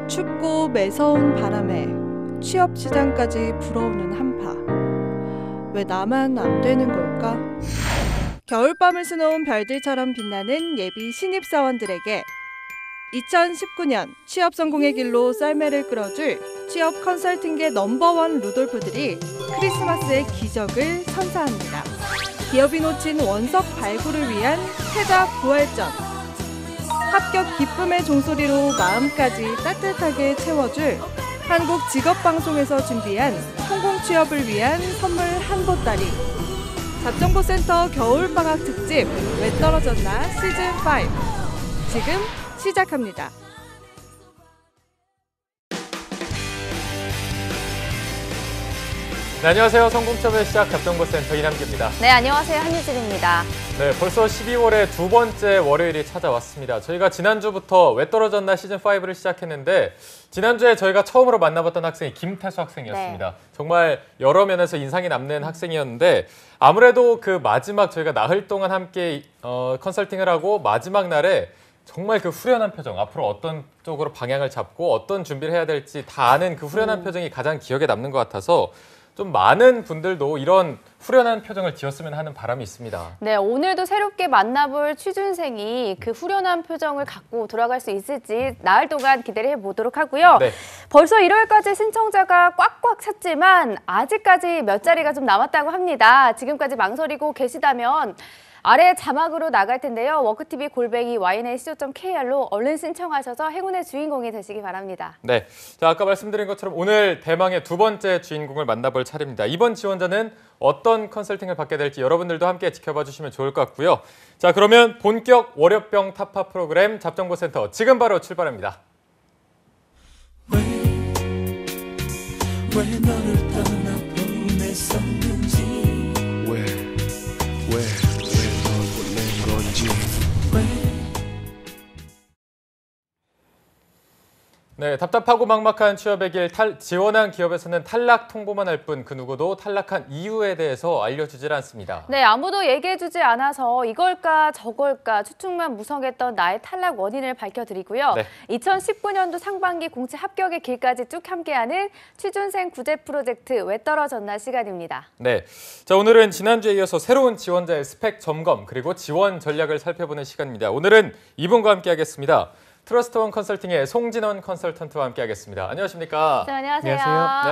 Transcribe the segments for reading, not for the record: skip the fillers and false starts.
춥고 매서운 바람에 취업 시장까지 불어오는 한파. 왜 나만 안 되는 걸까? 겨울밤을 수놓은 별들처럼 빛나는 예비 신입사원들에게 2019년 취업 성공의 길로 썰매를 끌어줄 취업 컨설팅계 넘버원 루돌프들이 크리스마스의 기적을 선사합니다. 기업이 놓친 원석 발굴을 위한 패자 부활전. 합격 기쁨의 종소리로 마음까지 따뜻하게 채워줄 한국직업방송에서 준비한 성공 취업을 위한 선물 한 보따리. 잡정보센터 겨울방학 특집 왜 떨어졌나 시즌5 지금 시작합니다. 네, 안녕하세요. 성공취업의 시작 잡정보센터 이남규입니다. 네, 안녕하세요. 한유진입니다. 네, 벌써 12월의 두 번째 월요일이 찾아왔습니다. 저희가 지난주부터 왜 떨어졌나 시즌5를 시작했는데 지난주에 저희가 처음으로 만나봤던 학생이 김태수 학생이었습니다. 네. 정말 여러 면에서 인상이 남는 학생이었는데 아무래도 그 마지막 저희가 나흘 동안 함께 컨설팅을 하고 마지막 날에 정말 그 후련한 표정, 앞으로 어떤 쪽으로 방향을 잡고 어떤 준비를 해야 될지 다 아는 그 후련한 표정이 가장 기억에 남는 것 같아서 좀 많은 분들도 이런 후련한 표정을 지었으면 하는 바람이 있습니다. 네, 오늘도 새롭게 만나볼 취준생이 그 후련한 표정을 갖고 돌아갈 수 있을지 나흘 동안 기대를 해보도록 하고요. 네. 벌써 1월까지 신청자가 꽉꽉 찼지만 아직까지 몇 자리가 좀 남았다고 합니다. 지금까지 망설이고 계시다면 아래 자막으로 나갈 텐데요. worktv@ynac.kr로 얼른 신청하셔서 행운의 주인공이 되시기 바랍니다. 네, 자, 아까 말씀드린 것처럼 오늘 대망의 두 번째 주인공을 만나볼 차례입니다. 이번 지원자는 어떤 컨설팅을 받게 될지 여러분들도 함께 지켜봐 주시면 좋을 것 같고요. 자, 그러면 본격 월요병 타파 프로그램 잡정보센터 지금 바로 출발합니다. 왜 너를 떠나보냈었는지 네, 답답하고 막막한 취업의 길 지원한 기업에서는 탈락 통보만 할 뿐 그 누구도 탈락한 이유에 대해서 알려주질 않습니다. 네, 아무도 얘기해주지 않아서 이걸까 저걸까 추측만 무성했던 나의 탈락 원인을 밝혀드리고요. 네. 2019년도 상반기 공채 합격의 길까지 쭉 함께하는 취준생 구제 프로젝트 왜 떨어졌나 시간입니다. 네, 자, 오늘은 지난주에 이어서 새로운 지원자의 스펙 점검 그리고 지원 전략을 살펴보는 시간입니다. 오늘은 이분과 함께하겠습니다. 트러스트원 컨설팅의 송진원 컨설턴트와 함께하겠습니다. 안녕하십니까? 네, 안녕하세요. 네,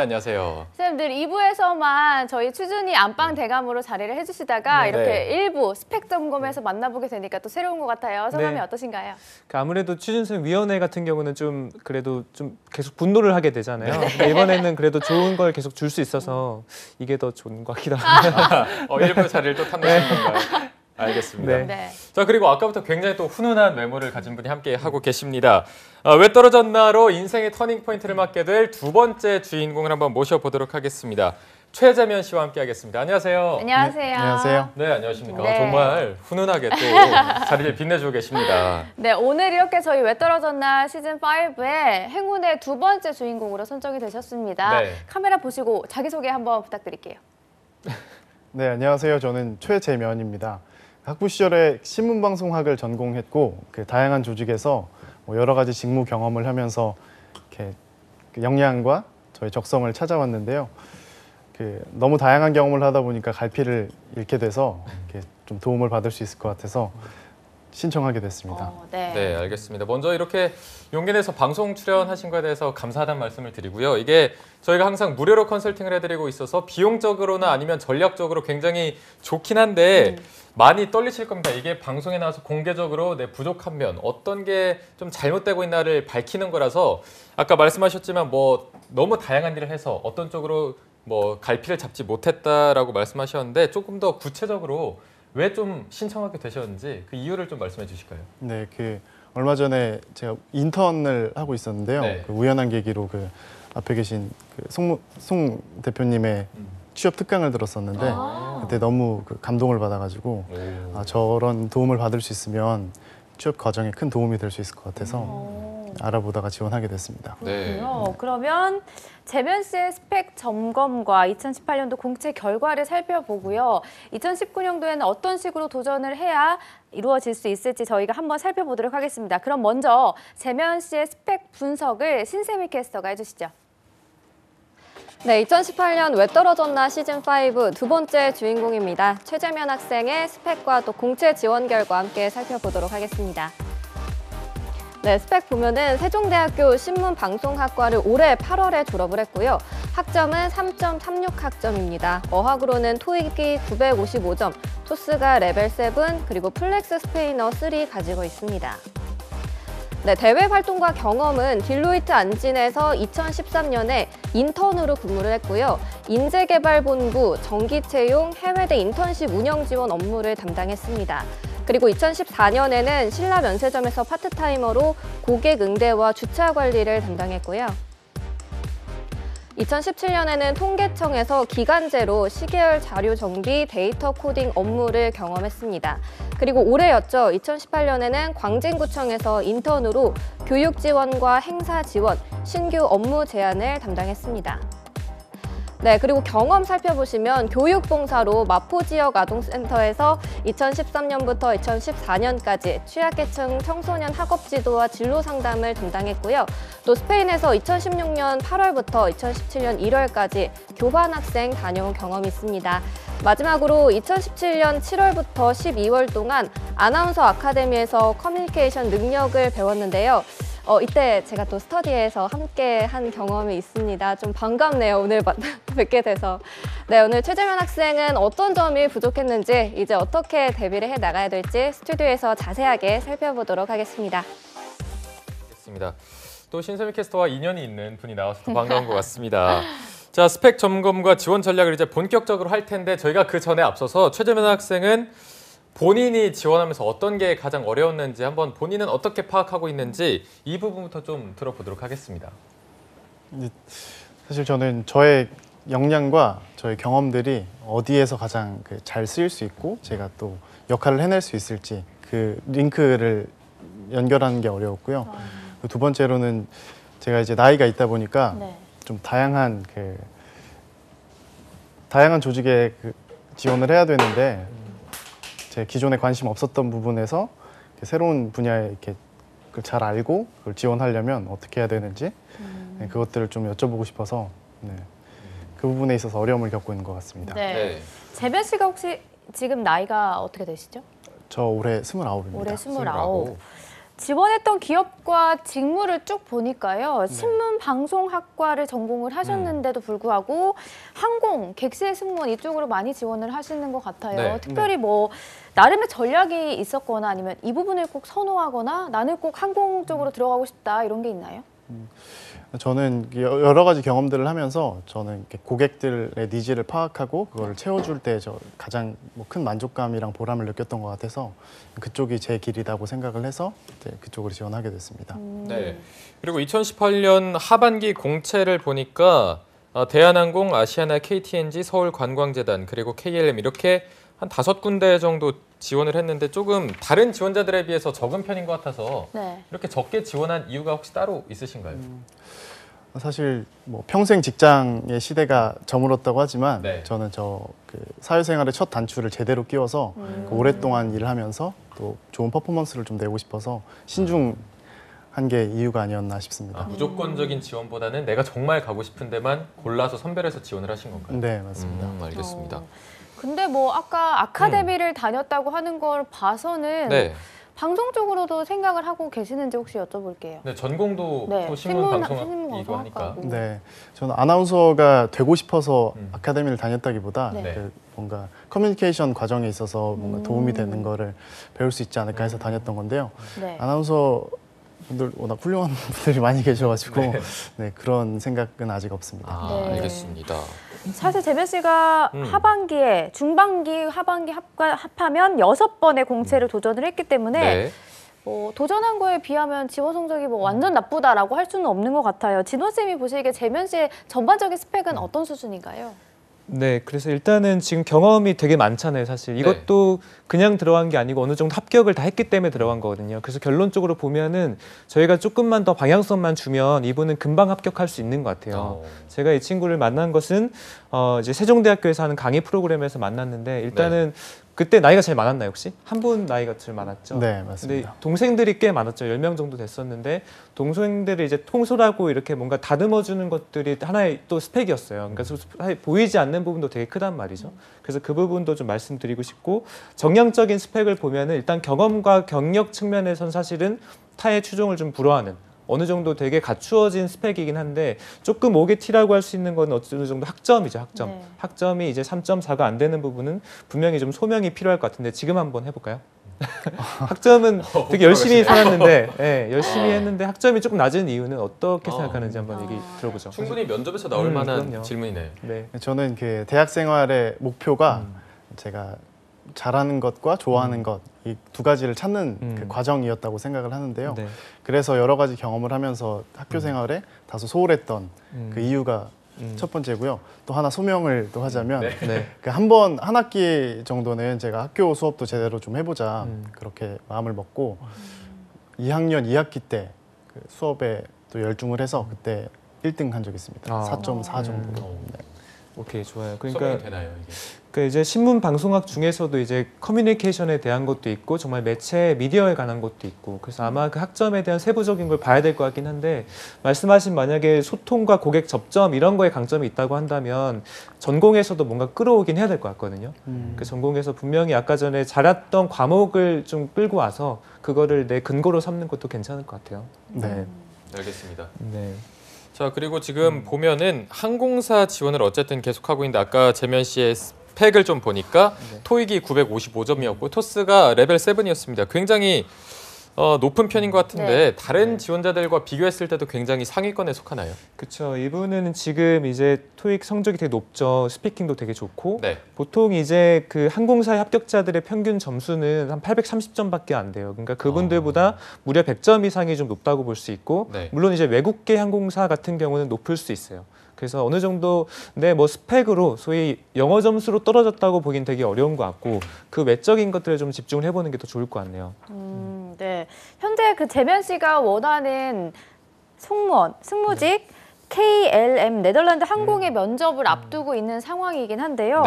안녕하세요. 선생님, 늘 2부에서만 저희 취준이 안방 대감으로 자리를 해주시다가 이렇게 1부 스펙 점검에서 만나보게 되니까 또 새로운 것 같아요. 소감이 어떠신가요? 아무래도 취준생위원회 같은 경우는 좀 그래도 좀 계속 분노를 하게 되잖아요. 그러니까 이번에는 그래도 좋은 걸 계속 줄 수 있어서 이게 더 좋은 것 같기도 합니다. 1부 자리를 또 탐내시는 건가요? 알겠습니다. 네. 자, 그리고 아까부터 굉장히 또 훈훈한 외모를 가진 분이 함께 하고 계십니다. 왜 떨어졌나로 인생의 터닝 포인트를 맞게 될 두 번째 주인공을 한번 모셔보도록 하겠습니다. 최재면 씨와 함께하겠습니다. 안녕하세요. 안녕하세요. 네, 안녕하세요. 네, 안녕하십니까. 네. 정말 훈훈하게 또 자리를 빛내주고 계십니다. 네, 오늘 이렇게 저희 왜 떨어졌나 시즌5의 행운의 두 번째 주인공으로 선정이 되셨습니다. 네. 카메라 보시고 자기소개 한번 부탁드릴게요. 네, 안녕하세요. 저는 최재면입니다. 학부 시절에 신문방송학을 전공했고 다양한 조직에서 여러 가지 직무 경험을 하면서 이렇게 역량과 저의 적성을 찾아왔는데요. 너무 다양한 경험을 하다 보니까 갈피를 잃게 돼서 좀 도움을 받을 수 있을 것 같아서 신청하게 됐습니다. 네, 알겠습니다. 먼저 이렇게 용기 내서 방송 출연하신 거에 대해서 감사하다는 말씀을 드리고요. 이게 저희가 항상 무료로 컨설팅을 해드리고 있어서 비용적으로나 아니면 전략적으로 굉장히 좋긴 한데 많이 떨리실 겁니다. 이게 방송에 나와서 공개적으로 내 부족한 면, 어떤 게 좀 잘못되고 있나를 밝히는 거라서 아까 말씀하셨지만 너무 다양한 일을 해서 어떤 쪽으로 갈피를 잡지 못했다라고 말씀하셨는데 조금 더 구체적으로 왜 좀 신청하게 되셨는지 그 이유를 좀 말씀해 주실까요? 네, 얼마 전에 제가 인턴을 하고 있었는데요. 네. 우연한 계기로 앞에 계신 송 대표님의 취업 특강을 들었었는데 그때 너무 감동을 받아가지고 저런 도움을 받을 수 있으면 취업 과정에 큰 도움이 될 수 있을 것 같아서 알아보다가 지원하게 됐습니다. 그렇군요. 그러면 재면 씨의 스펙 점검과 2018년도 공채 결과를 살펴보고요. 2019년도에는 어떤 식으로 도전을 해야 이루어질 수 있을지 저희가 한번 살펴보도록 하겠습니다. 그럼 먼저 재면 씨의 스펙 분석을 신세미 캐스터가 해주시죠. 네, 2018년 왜 떨어졌나 시즌5 두 번째 주인공입니다. 최재면 학생의 스펙과 또 공채 지원 결과 함께 살펴보도록 하겠습니다. 네, 스펙 보면은 세종대학교 신문방송학과를 올해 8월에 졸업을 했고요. 학점은 3.36 학점입니다. 어학으로는 토익이 955점, 토스가 레벨 7, 그리고 플렉스 스페인어 3 가지고 있습니다. 네, 대외 활동과 경험은 딜로이트 안진에서 2013년에 인턴으로 근무를 했고요. 인재개발본부, 정기채용, 해외대 인턴십 운영 지원 업무를 담당했습니다. 그리고 2014년에는 신라면세점에서 파트타이머로 고객 응대와 주차 관리를 담당했고요. 2017년에는 통계청에서 기간제로 시계열 자료 정비, 데이터 코딩 업무를 경험했습니다. 그리고 올해였죠. 2018년에는 광진구청에서 인턴으로 교육 지원과 행사 지원, 신규 업무 제안을 담당했습니다. 네, 그리고 경험 살펴보시면 교육봉사로 마포 지역 아동센터에서 2013년부터 2014년까지 취약계층 청소년 학업 지도와 진로 상담을 담당했고요. 또 스페인에서 2016년 8월부터 2017년 1월까지 교환학생 다녀온 경험이 있습니다. 마지막으로 2017년 7월부터 12월 동안 아나운서 아카데미에서 커뮤니케이션 능력을 배웠는데요. 이때 제가 또 스터디에서 함께 한 경험이 있습니다. 좀 반갑네요, 오늘 뵙게 돼서. 네, 오늘 최재면 학생은 어떤 점이 부족했는지, 이제 어떻게 데뷔를 해 나가야 될지 스튜디오에서 자세하게 살펴보도록 하겠습니다. 알겠습니다. 또 신세미 캐스터와 인연이 있는 분이 나와서 더 반가운 것 같습니다. 자, 스펙 점검과 지원 전략을 이제 본격적으로 할 텐데 저희가 그 전에 앞서서 최재면 학생은 본인이 지원하면서 어떤 게 가장 어려웠는지 한번 본인은 어떻게 파악하고 있는지 이 부분부터 좀 들어보도록 하겠습니다. 사실 저는 저의 역량과 저의 경험들이 어디에서 가장 잘 쓰일 수 있고 제가 또 역할을 해낼 수 있을지 그 링크를 연결하는 게 어려웠고요. 두 번째로는 제가 이제 나이가 있다 보니까 좀 다양한 조직에 지원을 해야 되는데 제 기존에 관심 없었던 부분에서 새로운 분야에 이렇게 그걸 잘 알고 그걸 지원하려면 어떻게 해야 되는지 네, 그것들을 좀 여쭤보고 싶어서 그 부분에 있어서 어려움을 겪고 있는 것 같습니다. 네. 재면 씨가 혹시 지금 나이가 어떻게 되시죠? 저 올해 29입니다. 올해 29. 지원했던 기업과 직무를 쭉 보니까요. 신문방송학과를 전공을 하셨는데도 불구하고 항공, 객실 승무원 이쪽으로 많이 지원을 하시는 것 같아요. 네. 특별히 뭐 나름의 전략이 있었거나 아니면 이 부분을 꼭 선호하거나 나는 꼭 항공 쪽으로 들어가고 싶다 이런 게 있나요? 저는 여러 가지 경험들을 하면서 저는 고객들의 니즈를 파악하고 그거를 채워줄 때 저 가장 큰 만족감이랑 보람을 느꼈던 것 같아서 그쪽이 제 길이라고 생각을 해서 그쪽으로 지원하게 됐습니다. 네. 그리고 2018년 하반기 공채를 보니까 대한항공, 아시아나, KTNG, 서울관광재단 그리고 KLM 이렇게 한 5군데 정도 지원을 했는데 조금 다른 지원자들에 비해서 적은 편인 것 같아서 이렇게 적게 지원한 이유가 혹시 따로 있으신가요? 사실 뭐 평생 직장의 시대가 저물었다고 하지만 저는 사회생활의 첫 단추를 제대로 끼워서 오랫동안 일을 하면서 또 좋은 퍼포먼스를 좀 내고 싶어서 신중한 게 이유가 아니었나 싶습니다. 무조건적인 지원보다는 내가 정말 가고 싶은 데만 골라서 선별해서 지원을 하신 건가요? 네, 맞습니다. 알겠습니다. 근데 뭐 아까 아카데미를 다녔다고 하는 걸 봐서는 방송 쪽으로도 생각을 하고 계시는지 혹시 여쭤볼게요. 네, 전공도 또 신문방송학이고 하니까. 네, 저는 아나운서가 되고 싶어서 아카데미를 다녔다기보다 뭔가 커뮤니케이션 과정에 있어서 뭔가 도움이 되는 거를 배울 수 있지 않을까 해서 다녔던 건데요. 아나운서 분들 워낙 훌륭한 분들이 많이 계셔가지고 그런 생각은 아직 없습니다. 알겠습니다. 사실 재면 씨가 하반기에 중반기, 하반기 합하면 6번의 공채를 도전을 했기 때문에 도전한 거에 비하면 지원 성적이 뭐 완전 나쁘다라고 할 수는 없는 것 같아요. 진원 쌤이 보시기에 재면 씨의 전반적인 스펙은 어떤 수준인가요? 네, 그래서 일단은 지금 경험이 되게 많잖아요, 사실. 이것도 그냥 들어간 게 아니고 어느 정도 합격을 다 했기 때문에 들어간 거거든요. 그래서 결론적으로 보면은 저희가 조금만 더 방향성만 주면 이분은 금방 합격할 수 있는 것 같아요. 제가 이 친구를 만난 것은 이제 세종대학교에서 하는 강의 프로그램에서 만났는데 일단은 그때 나이가 제일 많았나요, 혹시? 한 분 나이가 제일 많았죠? 네, 맞습니다. 근데 동생들이 꽤 많았죠. 10명 정도 됐었는데 동생들을 이제 통솔하고 이렇게 뭔가 다듬어주는 것들이 하나의 또 스펙이었어요. 그러니까 보이지 않는 부분도 되게 크단 말이죠. 그래서 그 부분도 좀 말씀드리고 싶고 정량적인 스펙을 보면은 일단 경험과 경력 측면에선 사실은 타의 추종을 좀 불허하는 어느 정도 되게 갖추어진 스펙이긴 한데 조금 오게 티라고 할 수 있는 건 어느 정도 학점이죠, 학점. 네. 학점이 이제 3.4가 안 되는 부분은 분명히 좀 소명이 필요할 것 같은데 지금 한번 해볼까요? 학점은 되게 열심히 살았는데 열심히 했는데 학점이 조금 낮은 이유는 어떻게 생각하는지 한번 얘기 들어보죠. 충분히 면접에서 나올 만한 그럼요. 질문이네요. 네. 저는 그 대학 생활의 목표가 제가 잘하는 것과 좋아하는 것 이 두 가지를 찾는 그 과정이었다고 생각을 하는데요. 네. 그래서 여러 가지 경험을 하면서 학교 생활에 다소 소홀했던 그 이유가 첫 번째고요. 또 하나 소명을 또 하자면 네. 그 한 학기 정도는 제가 학교 수업도 제대로 좀 해보자 그렇게 마음을 먹고 2학년 2학기 때 그 수업에 또 열중을 해서 그때 1등 한 적이 있습니다. 4.4 정도. 네. 오케이, 좋아요. 소명이 그러니까 되나요, 이게? 이제 신문 방송학 중에서도 이제 커뮤니케이션에 대한 것도 있고 정말 매체 미디어에 관한 것도 있고 그래서 아마 그 학점에 대한 세부적인 걸 봐야 될 것 같긴 한데 말씀하신 만약에 소통과 고객 접점 이런 거에 강점이 있다고 한다면 전공에서도 뭔가 끌어오긴 해야 될 것 같거든요. 그 전공에서 분명히 아까 전에 잘했던 과목을 좀 끌고 와서 그거를 내 근거로 삼는 것도 괜찮을 것 같아요. 네. 알겠습니다. 네. 자, 그리고 지금 보면은 항공사 지원을 어쨌든 계속하고 있는데 아까 재면 씨의 스펙을 좀 보니까 토익이 955점이었고 토스가 레벨 7이었습니다. 굉장히 높은 편인 것 같은데 다른 지원자들과 비교했을 때도 굉장히 상위권에 속하나요? 그렇죠. 이분은 지금 이제 토익 성적이 되게 높죠. 스피킹도 되게 좋고 보통 이제 그 항공사 합격자들의 평균 점수는 한 830점밖에 안 돼요. 그러니까 그분들보다 무려 100점 이상이 좀 높다고 볼 수 있고 물론 이제 외국계 항공사 같은 경우는 높을 수 있어요. 그래서 어느 정도 뭐 스펙으로 소위 영어 점수로 떨어졌다고 보긴 되게 어려운 것 같고 그 외적인 것들에 좀 집중을 해보는 게 더 좋을 것 같네요. 네. 현재 그 재면 씨가 원하는 승무원, 승무직 KLM 네덜란드 항공의 면접을 앞두고 있는 상황이긴 한데요.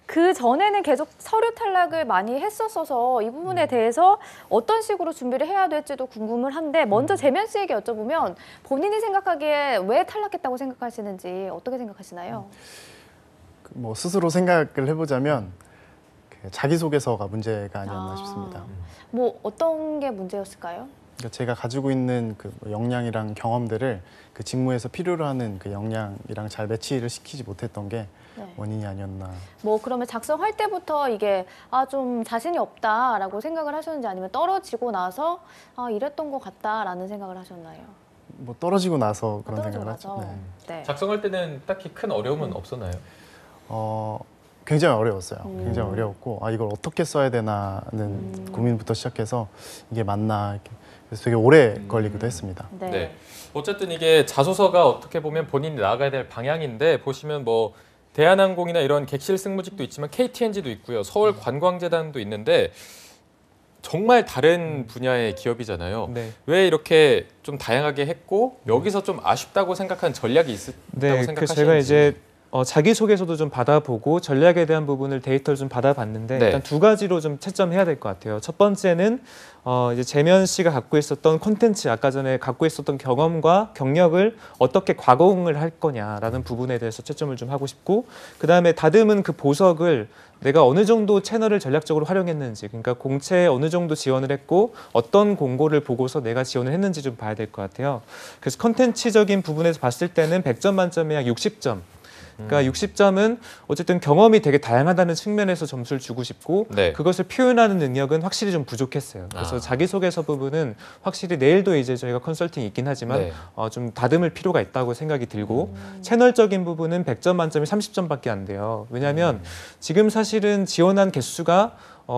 그 전에는 계속 서류 탈락을 많이 했었어서 이 부분에 대해서 어떤 식으로 준비를 해야 될지도 궁금을 한데 먼저 재면 씨에게 여쭤보면 본인이 생각하기에 왜 탈락했다고 생각하시는지 어떻게 생각하시나요? 뭐 스스로 생각을 해보자면 자기소개서가 문제가 아니었나 싶습니다. 뭐 어떤 게 문제였을까요? 그러니까 제가 가지고 있는 그 역량이랑 경험들을 그 직무에서 필요로 하는 그 역량이랑 잘 매치를 시키지 못했던 게 원인이 아니었나. 뭐 그러면 작성할 때부터 이게 좀 자신이 없다라고 생각을 하셨는지 아니면 떨어지고 나서 이랬던 것 같다라는 생각을 하셨나요? 뭐 떨어지고 나서 그런 생각을 하죠. 네. 작성할 때는 딱히 큰 어려움은 없었나요? 굉장히 어려웠어요. 굉장히 어려웠고 이걸 어떻게 써야 되나는 고민부터 시작해서 이게 맞나 이렇게. 그래서 되게 오래 걸리기도 했습니다. 네. 어쨌든 이게 자소서가 어떻게 보면 본인이 나아가야 될 방향인데 보시면 뭐 대한항공이나 이런 객실 승무직도 있지만 KTNG도 있고요. 서울관광재단도 있는데 정말 다른 분야의 기업이잖아요. 왜 이렇게 좀 다양하게 했고 여기서 좀 아쉽다고 생각한 전략이 있다고 생각하시는지. 제가 이제 자기소개서도 좀 받아보고 전략에 대한 부분을 데이터를 좀 받아봤는데 일단 두 가지로 좀 채점해야 될 것 같아요. 첫 번째는 이제 재면 씨가 갖고 있었던 콘텐츠, 아까 전에 갖고 있었던 경험과 경력을 어떻게 과공을 할 거냐라는 부분에 대해서 채점을 좀 하고 싶고 그다음에 다듬은 그 보석을 내가 어느 정도 채널을 전략적으로 활용했는지 그러니까 공채에 어느 정도 지원을 했고 어떤 공고를 보고서 내가 지원을 했는지 좀 봐야 될 것 같아요. 그래서 콘텐츠적인 부분에서 봤을 때는 100점 만점에 약 60점. 그러니까 60점은 어쨌든 경험이 되게 다양하다는 측면에서 점수를 주고 싶고 그것을 표현하는 능력은 확실히 좀 부족했어요. 그래서 자기소개서 부분은 확실히 내일도 이제 저희가 컨설팅이 있긴 하지만 좀 다듬을 필요가 있다고 생각이 들고 채널적인 부분은 100점 만점에 30점밖에 안 돼요. 왜냐하면 지금 사실은 지원한 개수가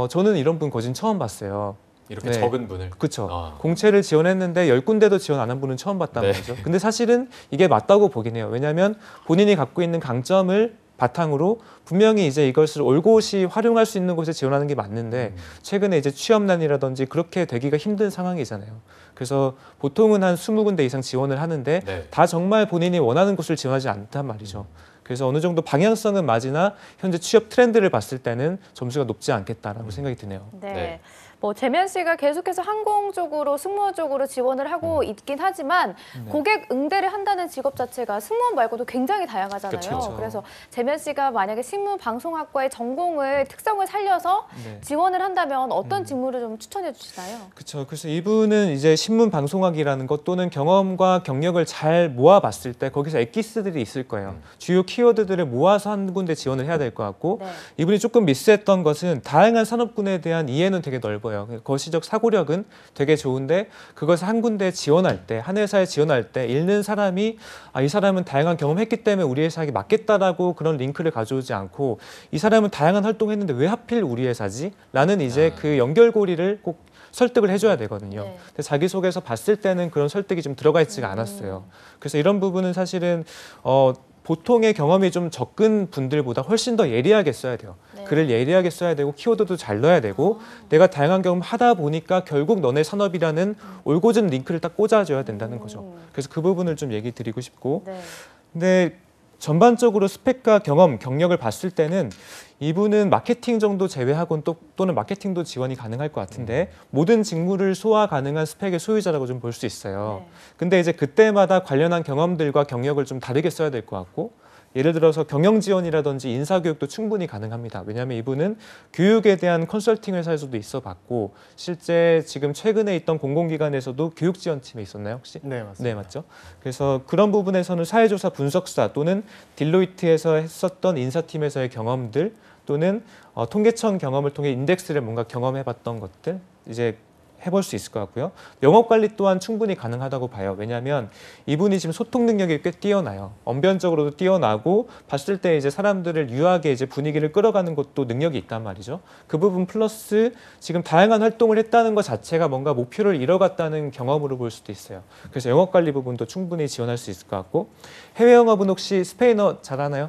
저는 이런 분 거진 처음 봤어요. 이렇게 적은 분을. 그렇죠. 공채를 지원했는데 10군데도 지원 안 한 분은 처음 봤단 말이죠. 근데 사실은 이게 맞다고 보긴 해요. 왜냐하면 본인이 갖고 있는 강점을 바탕으로 분명히 이제 이것을 올곧이 활용할 수 있는 곳에 지원하는 게 맞는데 최근에 이제 취업난이라든지 그렇게 되기가 힘든 상황이잖아요. 그래서 보통은 한 20군데 이상 지원을 하는데 네. 다 정말 본인이 원하는 곳을 지원하지 않단 말이죠. 그래서 어느 정도 방향성은 맞으나 현재 취업 트렌드를 봤을 때는 점수가 높지 않겠다라고 생각이 드네요. 네. 네. 뭐 재면 씨가 계속해서 항공 쪽으로 승무원 쪽으로 지원을 하고 있긴 하지만 고객 응대를 한다는 직업 자체가 승무원 말고도 굉장히 다양하잖아요. 그쵸. 그래서 재면 씨가 만약에 신문방송학과의 전공을 특성을 살려서 네. 지원을 한다면 어떤 직무를 좀 추천해 주시나요? 그렇죠. 그래서 이분은 이제 신문 방송학이라는 것 또는 경험과 경력을 잘 모아봤을 때 거기서 엑기스들이 있을 거예요. 주요 키워드들을 모아서 한 군데 지원을 해야 될 것 같고 네. 이분이 조금 미스했던 것은 다양한 산업군에 대한 이해는 되게 넓어요. 거시적 사고력은 되게 좋은데 그것을 한 군데에 지원할 때, 한 회사에 지원할 때 읽는 사람이 이 사람은 다양한 경험했기 때문에 우리 회사에 맞겠다라고 그런 링크를 가져오지 않고 이 사람은 다양한 활동했는데 왜 하필 우리 회사지? 라는 이제 그 연결고리를 꼭 설득을 해줘야 되거든요. 네. 근데 자기소개서 봤을 때는 그런 설득이 좀 들어가 있지가 않았어요. 그래서 이런 부분은 사실은 보통의 경험이 좀 적은 분들보다 훨씬 더 예리하게 써야 돼요. 네. 글을 예리하게 써야 되고 키워드도 잘 넣어야 되고 내가 다양한 경험 하다 보니까 결국 너네 산업이라는 올곧은 링크를 딱 꽂아줘야 된다는 거죠. 그래서 그 부분을 좀 얘기 드리고 싶고 네. 근데 전반적으로 스펙과 경험, 경력을 봤을 때는 이분은 마케팅 정도 제외하고는 또는 마케팅도 지원이 가능할 것 같은데 모든 직무를 소화 가능한 스펙의 소유자라고 좀 볼 수 있어요. 네. 근데 이제 그때마다 관련한 경험들과 경력을 좀 다르게 써야 될 것 같고 예를 들어서 경영 지원이라든지 인사 교육도 충분히 가능합니다. 왜냐하면 이분은 교육에 대한 컨설팅 회사에서도 있어 봤고 실제 지금 최근에 있던 공공기관에서도 교육 지원팀에 있었나요 혹시? 네, 맞습니다. 네, 맞죠. 그래서 그런 부분에서는 사회조사 분석사 또는 딜로이트에서 했었던 인사팀에서의 경험들 또는 통계청 경험을 통해 인덱스를 뭔가 경험해봤던 것들 이제 해볼 수 있을 것 같고요. 영업 관리 또한 충분히 가능하다고 봐요. 왜냐하면 이분이 지금 소통 능력이 꽤 뛰어나요. 언변적으로도 뛰어나고 봤을 때 이제 사람들을 유하게 이제 분위기를 끌어가는 것도 능력이 있단 말이죠. 그 부분 플러스 지금 다양한 활동을 했다는 것 자체가 뭔가 목표를 이뤄갔다는 경험으로 볼 수도 있어요. 그래서 영업 관리 부분도 충분히 지원할 수 있을 것 같고 해외 영업은 혹시 스페인어 잘하나요?